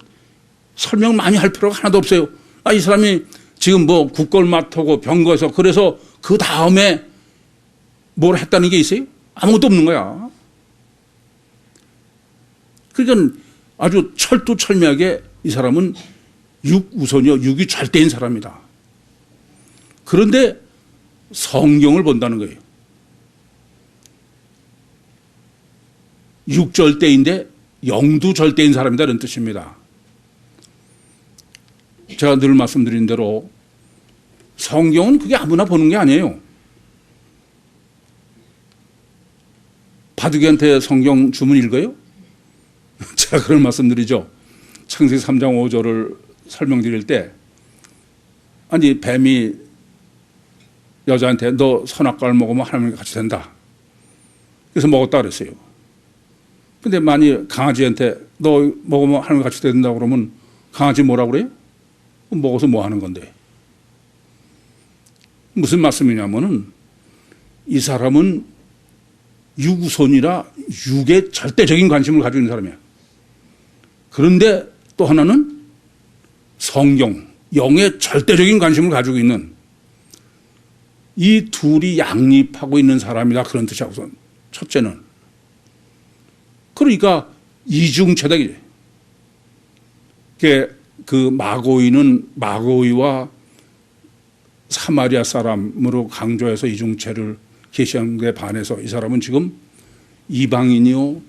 설명 많이 할 필요가 하나도 없어요. 이 사람이 지금 국걸 맡고 병거에서 그래서 그 다음에 뭘 했다는 게 있어요? 아무것도 없는 거야. 그러니까 아주 철두철미하게 이 사람은 육우선이요. 육이 절대인 사람이다. 그런데 성경을 본다는 거예요. 육절대인데 영도 절대인 사람이다 이런 뜻입니다. 제가 늘 말씀드린 대로 성경은 그게 아무나 보는 게 아니에요. 바둑이한테 성경 주문 읽어요? 제가 그런 말씀드리죠. 창세기 3장 5절을 설명드릴 때 아니 뱀이 여자한테 너 선악과를 먹으면 하나님과 같이 된다. 그래서 먹었다 그랬어요. 근데 만약 강아지한테 너 먹으면 하나님과 같이 된다 그러면 강아지 뭐라 그래요? 먹어서 뭐 하는 건데. 무슨 말씀이냐면은 이 사람은 육우선이라 육에 절대적인 관심을 가지고 있는 사람이야. 그런데 또 하나는 성경, 영에 절대적인 관심을 가지고 있는 이 둘이 양립하고 있는 사람이다 그런 뜻이고 첫째는 그러니까 이중체득이지. 그 마고이는 마고이와 사마리아 사람으로 강조해서 이중체를 계시한 데 반해서 이 사람은 지금 이방인이요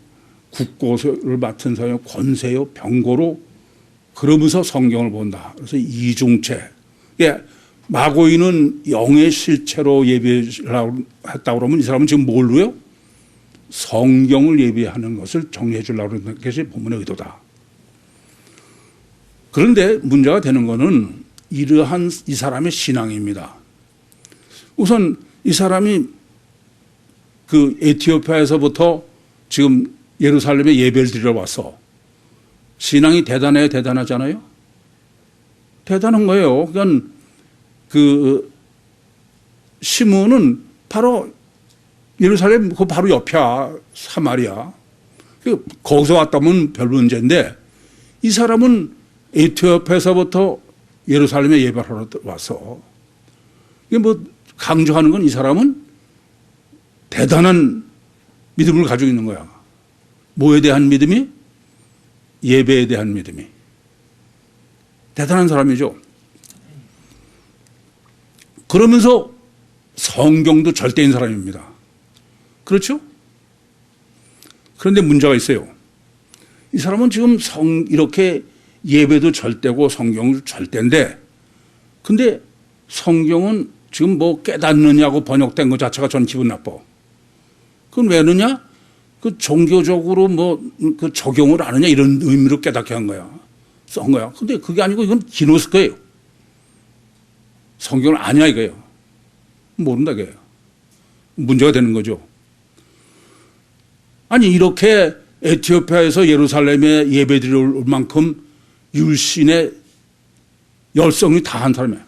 국고를 맡은 사람이요 권세요 병고로 그러면서 성경을 본다. 그래서 이중체. 마고이는 영의 실체로 예배하려고 했다고 그러면 이 사람은 지금 뭘로요? 성경을 예배하는 것을 정리해 주려고 하는 것이 본문의 의도다. 그런데 문제가 되는 것은 이러한 이 사람의 신앙입니다. 우선 이 사람이 그 에티오피아에서부터 지금 예루살렘에 예배를 드리러 왔어. 신앙이 대단해요? 대단하잖아요? 대단한 거예요. 그러니까 그 시므온은 바로 예루살렘 그 바로 옆이야. 사마리아. 거기서 왔다면 별 문제인데 이 사람은 에티오피아에서부터 예루살렘에 예배하러 왔어. 이게 강조하는 건 이 사람은 대단한 믿음을 가지고 있는 거야. 뭐에 대한 믿음이? 예배에 대한 믿음이. 대단한 사람이죠. 그러면서 성경도 절대인 사람입니다. 그렇죠? 그런데 문제가 있어요. 이 사람은 지금 이렇게 예배도 절대고 성경도 절대인데 근데 성경은 지금 깨닫느냐고 번역된 것 자체가 전 기분 나빠. 그건 왜 그러냐? 그 종교적으로 그 적용을 안 하냐 이런 의미로 깨닫게 한 거야. 쓴 거야. 근데 그게 아니고 이건 기노스코예요. 성경을 아냐 이거예요. 모른다 이거예요. 문제가 되는 거죠. 아니 이렇게 에티오피아에서 예루살렘에 예배드릴 만큼 율신의 열성이 다한 사람이야.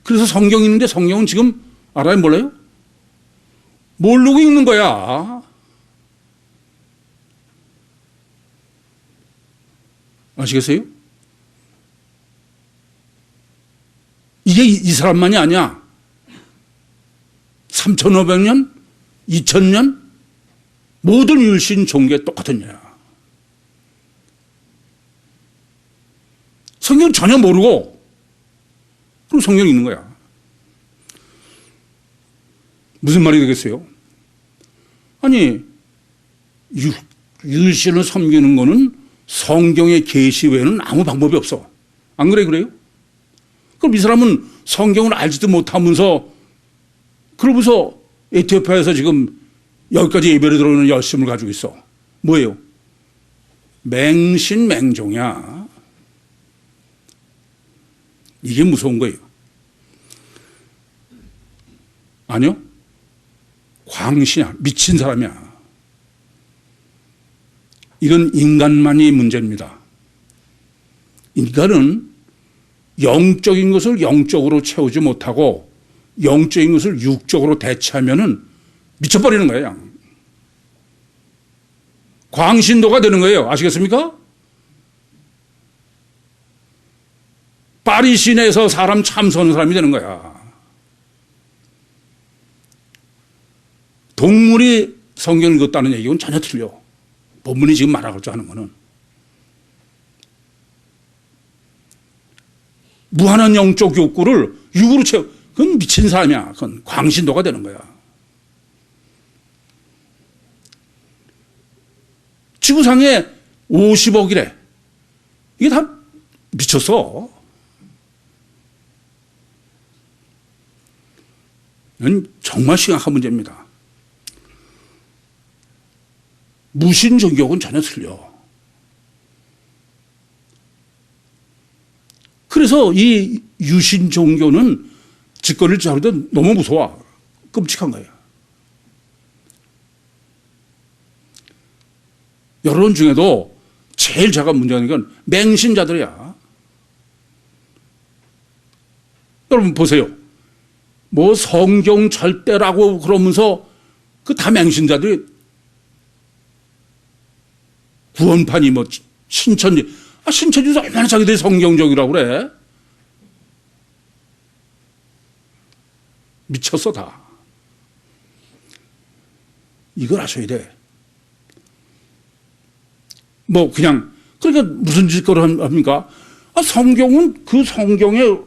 그래서 성경이 있는데 성경은 지금 알아요 몰라요? 모르고 읽는 거야. 아시겠어요? 이게 이 사람만이 아니야. 3,500년, 2,000년 모든 율신 종교에 똑같은 일이야. 성경 전혀 모르고 그리고 성경이 있는 거야. 무슨 말이 되겠어요? 아니 율신을 섬기는 거는 성경의 계시 외에는 아무 방법이 없어. 안 그래요? 그럼 이 사람은 성경을 알지도 못하면서 그러고서 에티오피아에서 지금 여기까지 예배를 들어오는 열심을 가지고 있어. 뭐예요? 맹신맹종이야. 이게 무서운 거예요. 아니요. 광신이야. 미친 사람이야. 이건 인간만이 문제입니다. 인간은 영적인 것을 영적으로 채우지 못하고 영적인 것을 육적으로 대체하면은 미쳐버리는 거예요. 광신도가 되는 거예요. 아시겠습니까? 파리 시내에서 사람 참수하는 사람이 되는 거야. 동물이 성경을 읽었다는 얘기는 전혀 틀려. 본문이 지금 말하고자 하는 거는. 무한한 영적 욕구를 육으로 채워. 그건 미친 사람이야. 그건 광신도가 되는 거야. 지구상에 50억이래. 이게 다 미쳤어. 이건 정말 심각한 문제입니다. 무신 종교는 전혀 틀려. 그래서 이 유신 종교는 직거리를 잡을 너무 무서워. 끔찍한 거예요. 여러분 중에도 제일 제가 문제가 있는 건 맹신자들이야. 여러분 보세요. 뭐 성경 절대라고 그러면서 그 다 맹신자들이 구원판이 뭐 신천지. 신천지도 얼마나 자기들이 성경적이라고 그래. 미쳤어 다. 이걸 아셔야 돼. 뭐 그냥 그러니까 무슨 짓거리 합니까? 성경은 그 성경의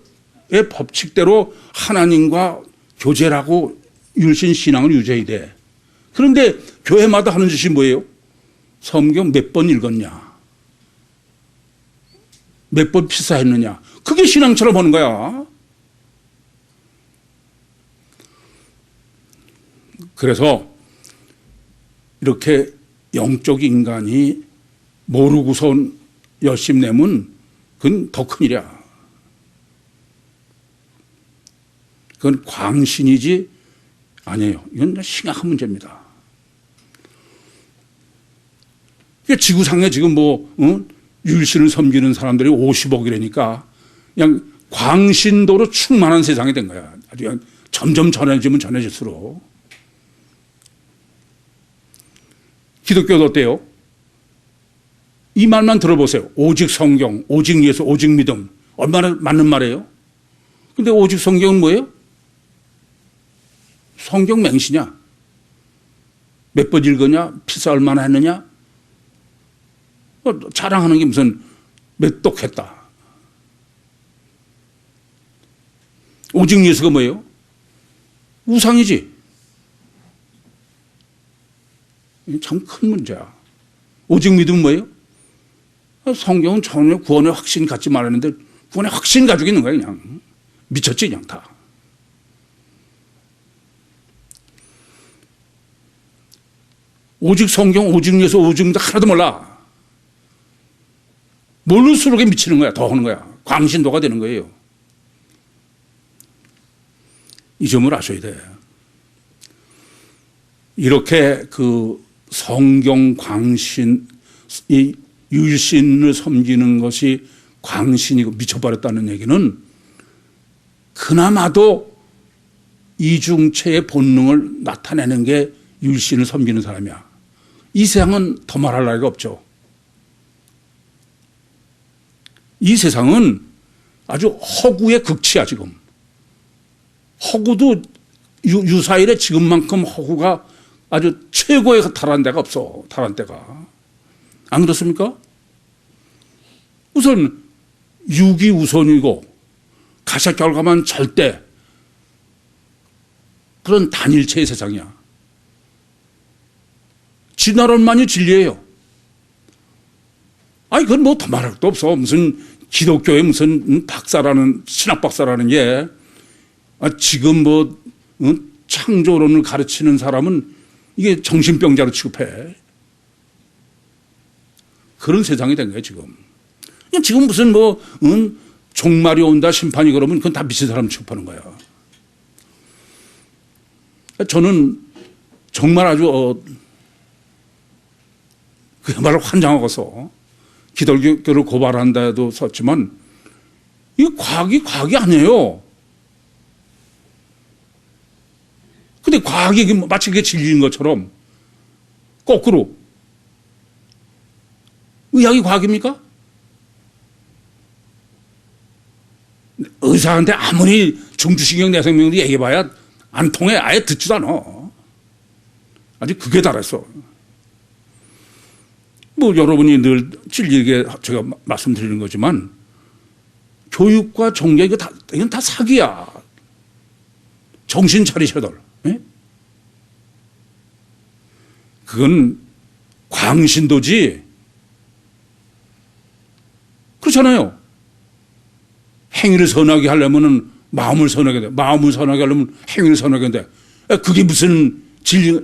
법칙대로 하나님과 교제라고 율신 신앙을 유지해야 돼. 그런데 교회마다 하는 짓이 뭐예요? 성경 몇 번 읽었냐? 몇 번 피사했느냐? 그게 신앙처럼 하는 거야. 그래서 이렇게 영적 인간이 모르고선 열심 내면 그건 더 큰일이야. 그건 광신이지 아니에요. 이건 심각한 문제입니다. 지구상에 지금 율신을 섬기는 사람들이 50억이라니까 그냥 광신도로 충만한 세상이 된 거야. 아주 그냥 점점 전해지면 전해질수록. 기독교도 어때요? 이 말만 들어보세요. 오직 성경, 오직 예수, 오직 믿음. 얼마나 맞는 말이에요? 근데 오직 성경은 뭐예요? 성경 맹신이야. 몇 번 읽었냐? 피사 얼마나 했느냐? 자랑하는 게 무슨 몇 독했다. 오직 예수가 뭐예요? 우상이지. 참 큰 문제야. 오직 믿음은 뭐예요? 성경은 전혀 구원의 확신 갖지 말았는데 구원의 확신 가지고 있는 거야 그냥. 미쳤지 그냥 다. 오직 성경, 오직 예수, 오직 믿음 하나도 몰라. 모를수록 미치는 거야. 더 하는 거야. 광신도가 되는 거예요. 이 점을 아셔야 돼. 이렇게 그 성경 광신, 이 율신을 섬기는 것이 광신이고 미쳐버렸다는 얘기는 그나마도 이중체의 본능을 나타내는 게 율신을 섬기는 사람이야. 이 세상은 더 말할 나위가 없죠. 이 세상은 아주 허구의 극치야 지금. 허구도 유사일에 지금만큼 허구가 아주 최고에 달한 데가 없어. 달한 데가. 안 그렇습니까? 우선 육이 우선이고 가사 결과만 절대 그런 단일체의 세상이야. 진화론만이 진리예요. 아니 그건 뭐 더 말할 것도 없어. 무슨 기독교의 무슨 박사라는 신학 박사라는 게 지금 뭐 창조론을 가르치는 사람은 이게 정신병자로 취급해. 그런 세상이 된 거예요, 지금. 지금 무슨 종말이 온다, 심판이 그러면 그건 다 미친 사람 취급하는 거야. 저는 정말 아주 그야말로 환장하고서 기독교를 고발한다도 썼지만 이게 과학이 아니에요. 근데 과학이 마치 그게 진리인 것처럼 거꾸로 의학이 과학입니까? 의사한테 아무리 중추신경 내성명도 얘기해봐야 안 통해. 아예 듣지도 않아. 아직 그게 달았어. 여러분이 늘 진리게 제가 말씀드리는 거지만 교육과 종교 이건 다 사기야. 정신 차리셔들. 예? 그건 광신도지. 그렇잖아요. 행위를 선하게 하려면 마음을 선하게 돼. 마음을 선하게 하려면 행위를 선하게 돼. 그게 무슨 진리,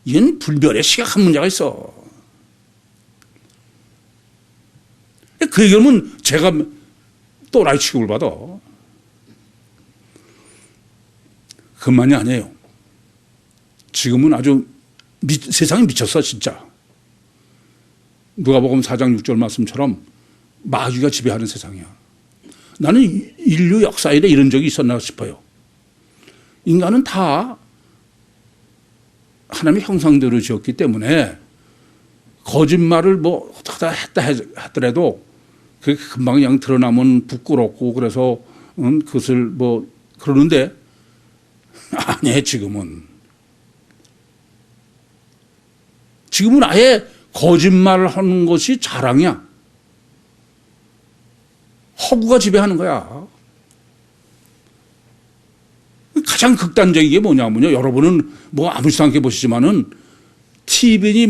이건 불변의 시각한 문제가 있어. 그 얘기하면 제가 또라이 취급을 받아. 그만이 아니에요. 지금은 아주 세상이 미쳤어, 진짜. 누가복음 4장 6절 말씀처럼 마귀가 지배하는 세상이야. 나는 인류 역사에 이런 적이 있었나 싶어요. 인간은 다 하나님의 형상대로 지었기 때문에 거짓말을 했다 하더라도 그게 금방 그냥 드러나면 부끄럽고 그래서 그것을 그러는데 아니에요, 지금은. 지금은 아예 거짓말을 하는 것이 자랑이야. 허구가 지배하는 거야. 가장 극단적인 게 뭐냐면요. 여러분은 아무렇지도 않게 보시지만은 TV니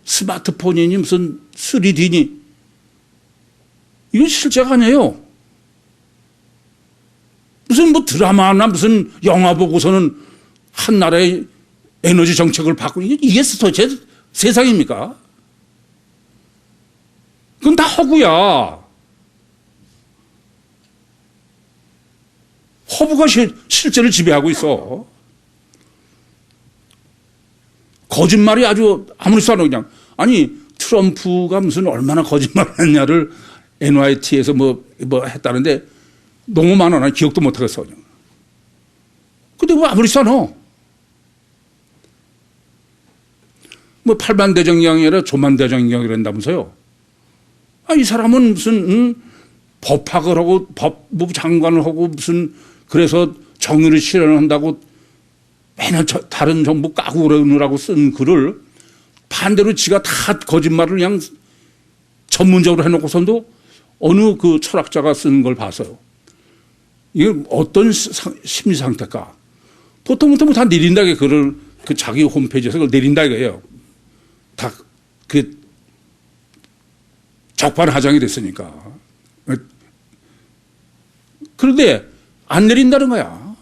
스마트폰이니 무슨 3D니 이건 실제가 아니에요. 무슨 드라마나 무슨 영화 보고서는 한 나라의 에너지 정책을 바꾸는 이게 도대체 세상입니까? 그건 다 허구야. 허구가 실제를 지배하고 있어. 거짓말이 아주 아무렇지도 않아 그냥. 아니 트럼프가 무슨 얼마나 거짓말을 했냐를 NYT에서 했다는데 너무 많아. 난 기억도 못 하겠어 그냥. 근데 아무렇지도 않아. 팔만대장경이 아니라 조만대장경이 된다면서요. 이 사람은 무슨 법학을 하고 법무부 장관을 하고 무슨 그래서 정의를 실현한다고 맨날 다른 정부 까고 그러느라고 쓴 글을 반대로 지가 다 거짓말을 그냥 전문적으로 해놓고선도 어느 그 철학자가 쓴 걸 봤어요. 이게 어떤 심리 상태일까? 보통 다 내린다게 글을 자기 홈페이지에서 그걸 내린다 이거예요. 다 그 적반하장이 됐으니까. 그런데 안 내린다는 거야.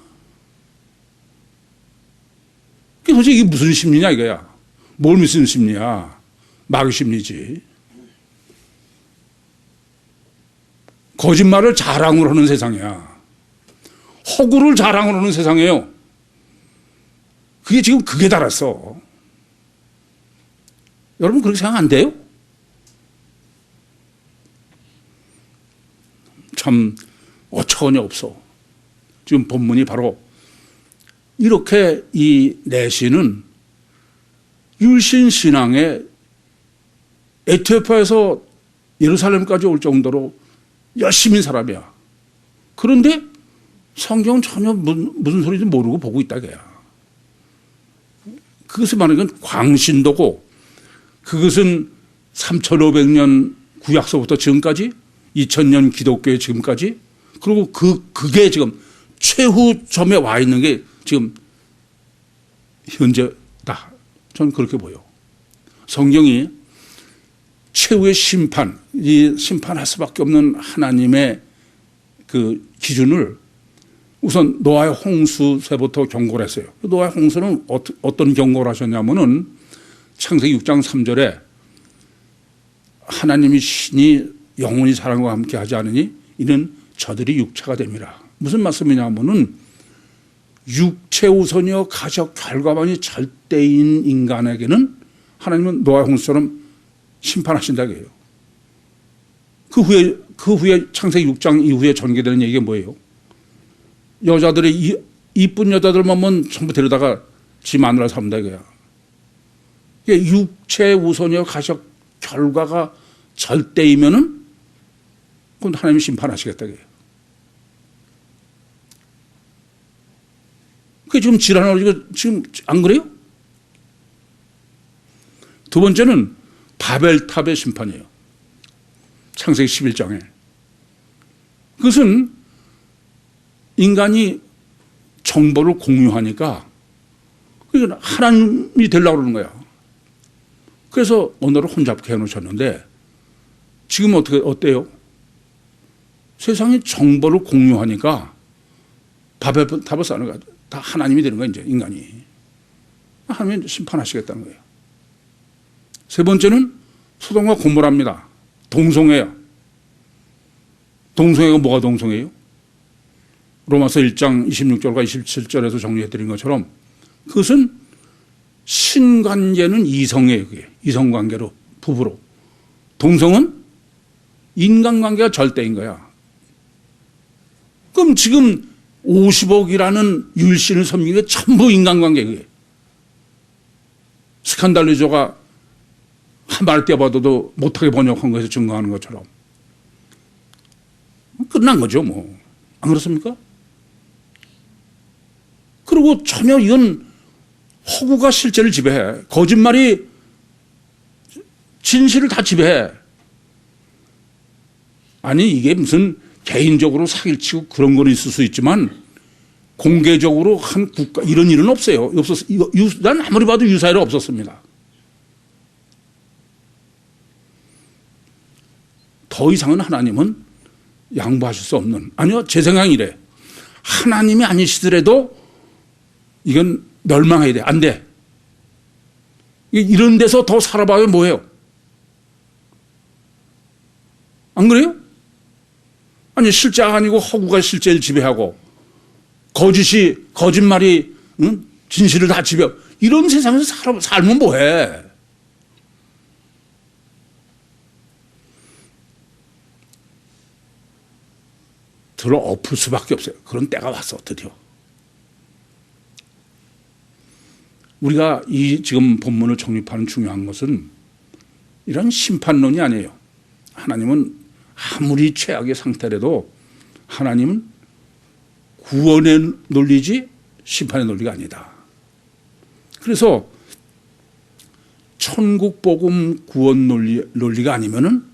도대체 이게 무슨 심리냐 이거야. 뭘 무슨 심리야. 마귀 심리지. 거짓말을 자랑으로 하는 세상이야. 허구를 자랑으로 하는 세상이에요. 그게 지금 극에 달았어. 여러분 그렇게 생각 안 돼요? 참 어처구니 없어. 지금 본문이 바로 이렇게 이 내시는 율신 신앙에 에티오피아에서 예루살렘까지 올 정도로 열심인 사람이야. 그런데 성경은 전혀 무슨 소리인지 모르고 보고 있다 그야. 그것을 말하는 건 광신도고 그것은 3500년 구약서부터 지금까지 2000년 기독교의 지금까지 그리고 그게 지금 최후점에 와 있는 게 지금 현재다. 저는 그렇게 보여. 성경이 최후의 심판, 이 심판할 수밖에 없는 하나님의 그 기준을 우선 노아의 홍수세부터 경고를 했어요. 노아의 홍수는 어떤 경고를 하셨냐면은 창세기 6장 3절에 하나님이 신이 영원히 사람과 함께 하지 않으니 이는 저들이 육체가 됩니다. 무슨 말씀이냐면은 육체 우선이요 가족 결과만이 절대인 인간에게는 하나님은 노아의 홍수처럼 심판하신다고 해요. 그 후에 창세기 6장 이후에 전개되는 얘기가 뭐예요? 여자들의 이쁜 여자들만 보면 전부 데려다가 지 마누라 삼다 이거야. 육체 우선이요 가족 결과가 절대이면은 그건 하나님이 심판하시겠다 이거예요. 그게 지금 지랄하고 지금 안 그래요? 두 번째는 바벨탑의 심판이에요. 창세기 11장에. 그것은 인간이 정보를 공유하니까 하나님이 되려고 그러는 거야. 그래서 언어를 혼잡게 해놓으셨는데 지금 어때요? 세상이 정보를 공유하니까 바벨탑을 쌓는 거야. 다 하나님이 되는 거야, 이제 인간이. 하나님이 심판하시겠다는 거예요. 세 번째는 소돔과 고모라입니다. 동성애요. 동성애가 뭐가 동성애예요? 로마서 1장 26절과 27절에서 정리해드린 것처럼 그것은 신관계는 이성이에요. 그게. 이성관계로 부부로. 동성은 인간관계가 절대인 거야. 그럼 지금 50억이라는 율신을 섬기는 게 전부 인간관계예요. 스칸달리조가 한 말 떼어봐도 못하게 번역한 것에서 증거하는 것처럼 끝난 거죠 뭐. 안 그렇습니까? 그리고 전혀 이건 허구가 실제를 지배해. 거짓말이 진실을 다 지배해. 아니 이게 무슨 개인적으로 사기를 치고 그런 건 있을 수 있지만 공개적으로 한 국가 이런 일은 없어요. 난 아무리 봐도 유사일은 없었습니다. 더 이상은 하나님은 양보하실 수 없는, 아니요 제 생각은 이래. 하나님이 아니시더라도 이건 멸망해야 돼. 안 돼. 이런 데서 더 살아봐야 뭐예요? 안 그래요? 아니 실제가 아니고 허구가 실제를 지배하고 거짓말이 진실을 다 지배하고 이런 세상에서 살면 뭐해? 들어 엎을 수밖에 없어요. 그런 때가 왔어 드디어. 우리가 이 지금 본문을 정립하는 중요한 것은 이런 심판론이 아니에요. 하나님은 아무리 최악의 상태라도 하나님은 구원의 논리지 심판의 논리가 아니다. 그래서 천국 복음 구원 논리가 아니면은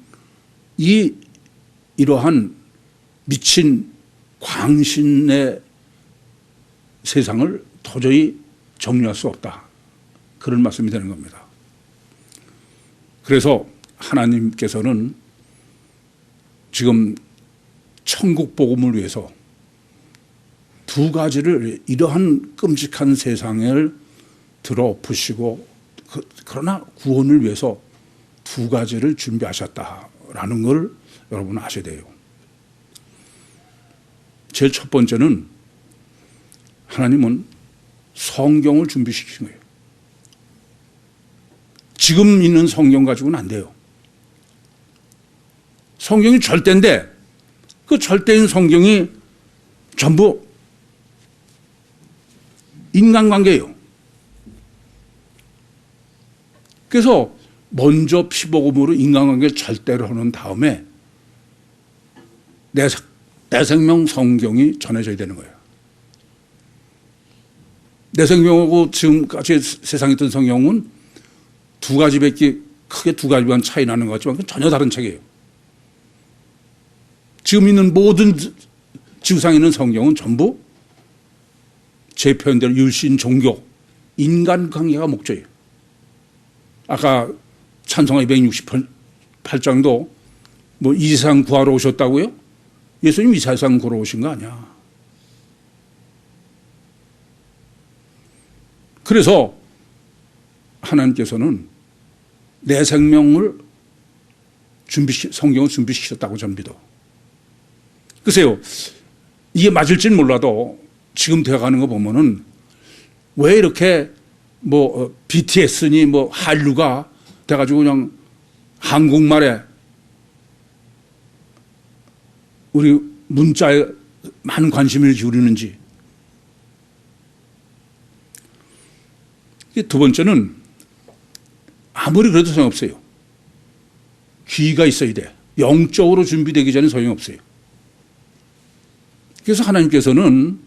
이러한 미친 광신의 세상을 도저히 정리할 수 없다. 그런 말씀이 되는 겁니다. 그래서 하나님께서는 지금 천국 복음을 위해서 두 가지를 이러한 끔찍한 세상을 들어 엎으시고 그러나 구원을 위해서 두 가지를 준비하셨다라는 걸 여러분 아셔야 돼요. 제일 첫 번째는 하나님은 성경을 준비시키신 거예요. 지금 있는 성경 가지고는 안 돼요. 성경이 절대인데 그 절대인 성경이 전부 인간관계예요. 그래서 먼저 피복음으로 인간관계를 절대로 하는 다음에 내 생명 성경이 전해져야 되는 거예요. 내 생명하고 지금까지 세상에 있던 성경은 두 가지밖에 크게 두 가지만 차이 나는 것 같지만 그건 전혀 다른 책이에요. 지금 있는 모든 지구상에 있는 성경은 전부 제 표현대로 율신, 종교, 인간관계가 목적이에요. 아까 찬송가 268장도 뭐 이 세상 구하러 오셨다고요? 예수님 이 세상 구하러 오신 거 아니야. 그래서 하나님께서는 내 생명을 성경을 준비시켰다고 저는 믿어. 글쎄요, 이게 맞을지는 몰라도 지금 되어가는 거 보면은 왜 이렇게 BTS니 한류가 돼가지고 그냥 한국말에 우리 문자에 많은 관심을 기울이는지. 두 번째는 아무리 그래도 소용없어요. 귀가 있어야 돼. 영적으로 준비되기 전에 소용없어요. 그래서 하나님께서는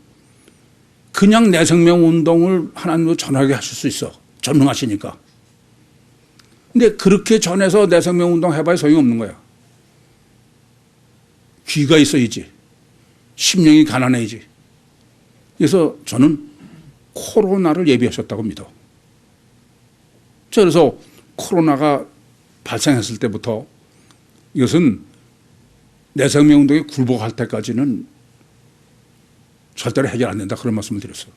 그냥 내 생명 운동을 하나님으로 전하게 하실 수 있어. 전능하시니까. 근데 그렇게 전해서 내 생명 운동 해봐야 소용없는 거야. 귀가 있어야지. 심령이 가난해야지. 그래서 저는 코로나를 예비하셨다고 믿어. 그래서 코로나가 발생했을 때부터 이것은 내 생명 운동에 굴복할 때까지는 절대로 해결 안 된다, 그런 말씀을 드렸어요.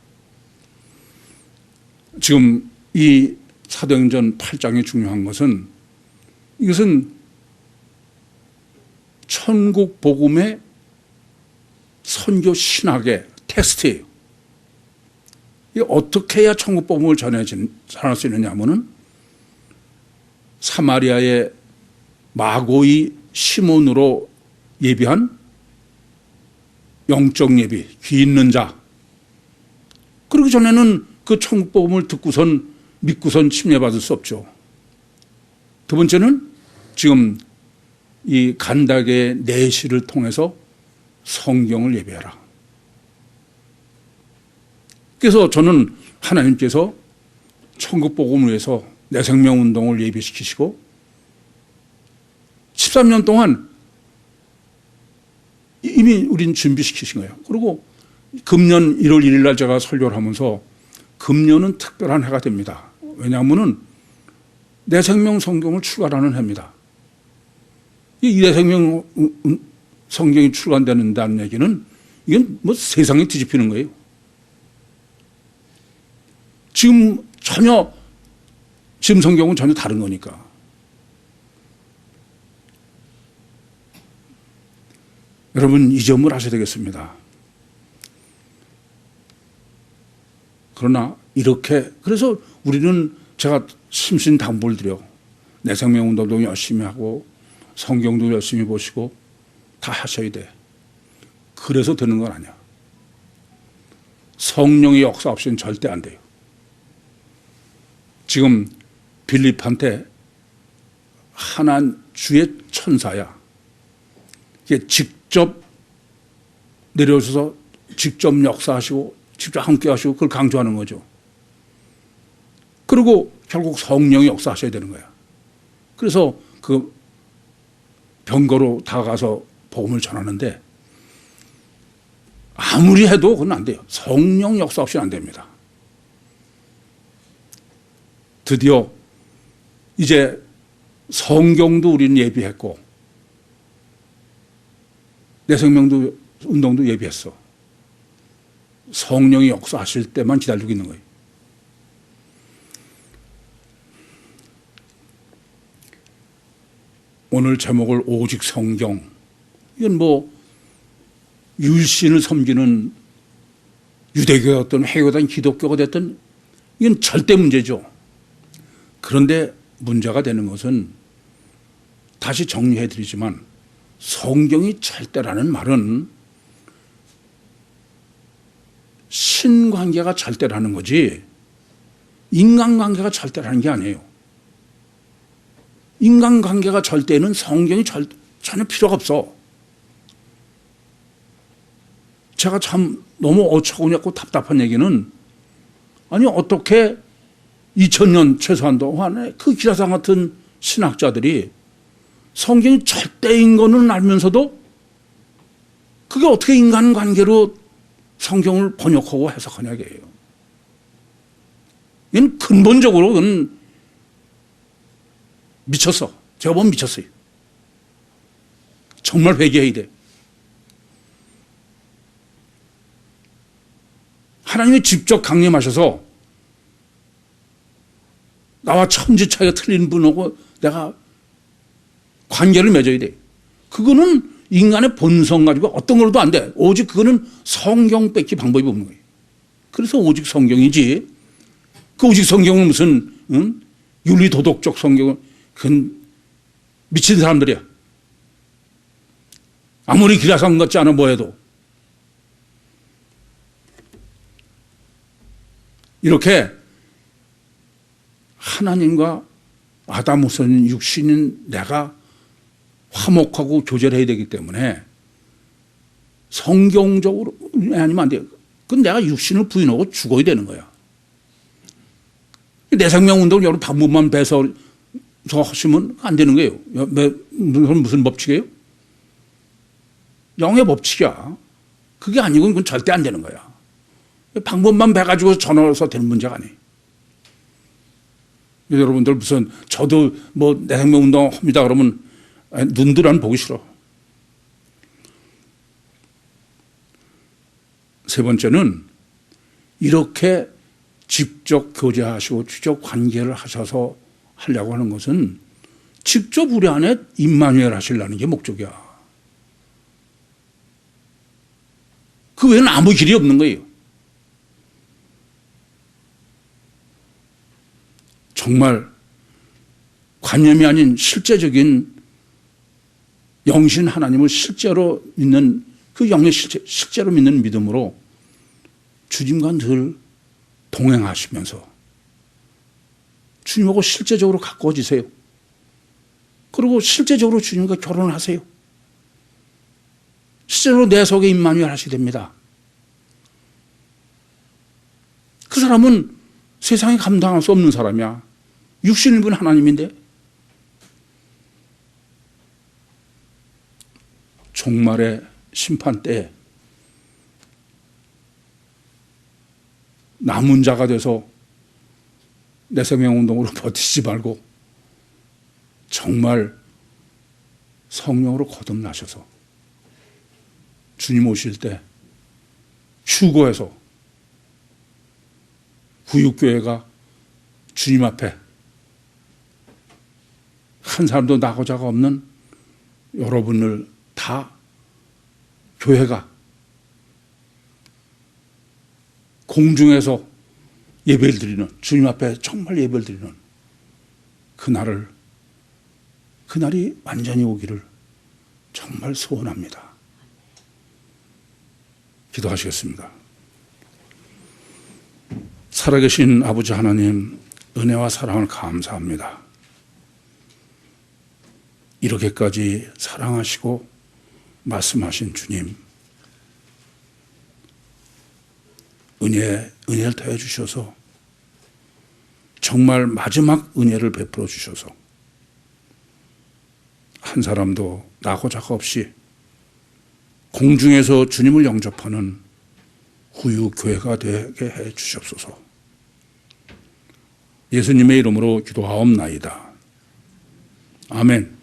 지금 이 사도행전 8장이 중요한 것은 이것은 천국 복음의 선교 신학의 테스트예요. 이게 어떻게 해야 천국 복음을 전할 수 있느냐 하면은 사마리아의 마고의 시몬으로 예비한 영적 예비, 귀 있는 자. 그러기 전에는 그 천국 복음을 듣고선 믿고선 침례받을 수 없죠. 두 번째는 지금 이 간닥의 내시를 통해서 성경을 예배하라. 그래서 저는 하나님께서 천국 복음을 위해서 내 생명 운동을 예비시키시고 13년 동안 이미 우린 준비시키신 거예요. 그리고 금년 1월 1일 날 제가 설교를 하면서 금년은 특별한 해가 됩니다. 왜냐하면은 내 생명 성경을 출간하는 해입니다. 이 내 생명 성경이 출간된다는 얘기는 이건 세상이 뒤집히는 거예요. 지금 성경은 전혀 다른 거니까. 여러분, 이 점을 아셔야 되겠습니다. 그러나 그래서 우리는 제가 심신당부를 드려. 내 생명 운동도 열심히 하고 성경도 열심히 보시고 다 하셔야 돼. 그래서 되는 건 아니야. 성령의 역사 없이는 절대 안 돼요. 지금 빌립한테 하나님 주의 천사야. 이게 직접 내려오셔서 직접 역사하시고 직접 함께 하시고 그걸 강조하는 거죠. 그리고 결국 성령이 역사하셔야 되는 거야. 그래서 그 병거로 다가가서 복음을 전하는데 아무리 해도 그건 안 돼요. 성령 역사 없이는 안 됩니다. 드디어 이제 성경도 우리는 예비했고 내 생명도 운동도 예비했어. 성령이 역사하실 때만 기다리고 있는 거예요. 오늘 제목을 오직 성경. 이건 율신을 섬기는 유대교가 됐든 회교가 됐든 기독교가 됐든 이건 절대 문제죠. 그런데 문제가 되는 것은 다시 정리해 드리지만 성경이 절대라는 말은 신관계가 절대라는 거지 인간관계가 절대라는 게 아니에요. 인간관계가 절대는 성경이 전혀 필요가 없어. 제가 참 너무 어처구니없고 답답한 얘기는 아니 어떻게 2000년 최소한 동안에 그 기라상 같은 신학자들이 성경이 절대인 거는 알면서도 그게 어떻게 인간관계로 성경을 번역하고 해석하냐 이게요. 이건 근본적으로 그건 미쳤어. 제가 보면 미쳤어요. 정말 회개해야 돼. 하나님이 직접 강림하셔서 나와 천지 차이가 틀린 분하고 내가 관계를 맺어야 돼. 그거는 인간의 본성 가지고 어떤 걸로도 안 돼. 오직 그거는 성경 뺏기 방법이 없는 거예요. 그래서 오직 성경이지. 그 오직 성경은 무슨 윤리 도덕적 성경은 그건 미친 사람들이야. 아무리 기라상 같지 않아 뭐해도. 이렇게 하나님과 아담 후손인 육신인 내가 화목하고 교제를 해야 되기 때문에 성경적으로 아니면 안 돼요. 그건 내가 육신을 부인하고 죽어야 되는 거야. 내 생명운동을 여러분 방법만 배서 하시면 안 되는 거예요. 무슨 법칙이에요? 영의 법칙이야. 그게 아니고 그건 절대 안 되는 거야. 방법만 배가지고 전화해서 되는 문제가 아니에요. 여러분들 무슨 저도 뭐 내 생명운동 합니다 그러면 눈들 안 보기 싫어. 세 번째는 이렇게 직접 교제하시고 직접 관계를 하셔서 하려고 하는 것은 직접 우리 안에 임마누엘 하시려는 게 목적이야. 그 외에는 아무 길이 없는 거예요. 정말 관념이 아닌 실제적인 영신 하나님을 실제로 믿는 그 영의 실제로 믿는 믿음으로 주님과 늘 동행하시면서 주님하고 실제적으로 가까워지세요. 그리고 실제적으로 주님과 결혼을 하세요. 실제로 내 속에 임마누엘 하시게 됩니다. 그 사람은 세상에 감당할 수 없는 사람이야. 육신을 입은 하나님인데. 종말의 심판 때에 남은 자가 돼서 내 생명운동으로 버티지 말고 정말 성령으로 거듭나셔서 주님 오실 때 휴거해서 구육교회가 주님 앞에 한 사람도 나고자가 없는 여러분을 다 교회가 공중에서 예배를 드리는 주님 앞에 정말 예배를 드리는 그날이 완전히 오기를 정말 소원합니다. 기도하시겠습니다. 살아계신 아버지 하나님, 은혜와 사랑을 감사합니다. 이렇게까지 사랑하시고 말씀하신 주님, 은혜를 더해 주셔서 정말 마지막 은혜를 베풀어 주셔서 한 사람도 나고자가 없이 공중에서 주님을 영접하는 후유 교회가 되게 해 주시옵소서. 예수님의 이름으로 기도하옵나이다. 아멘.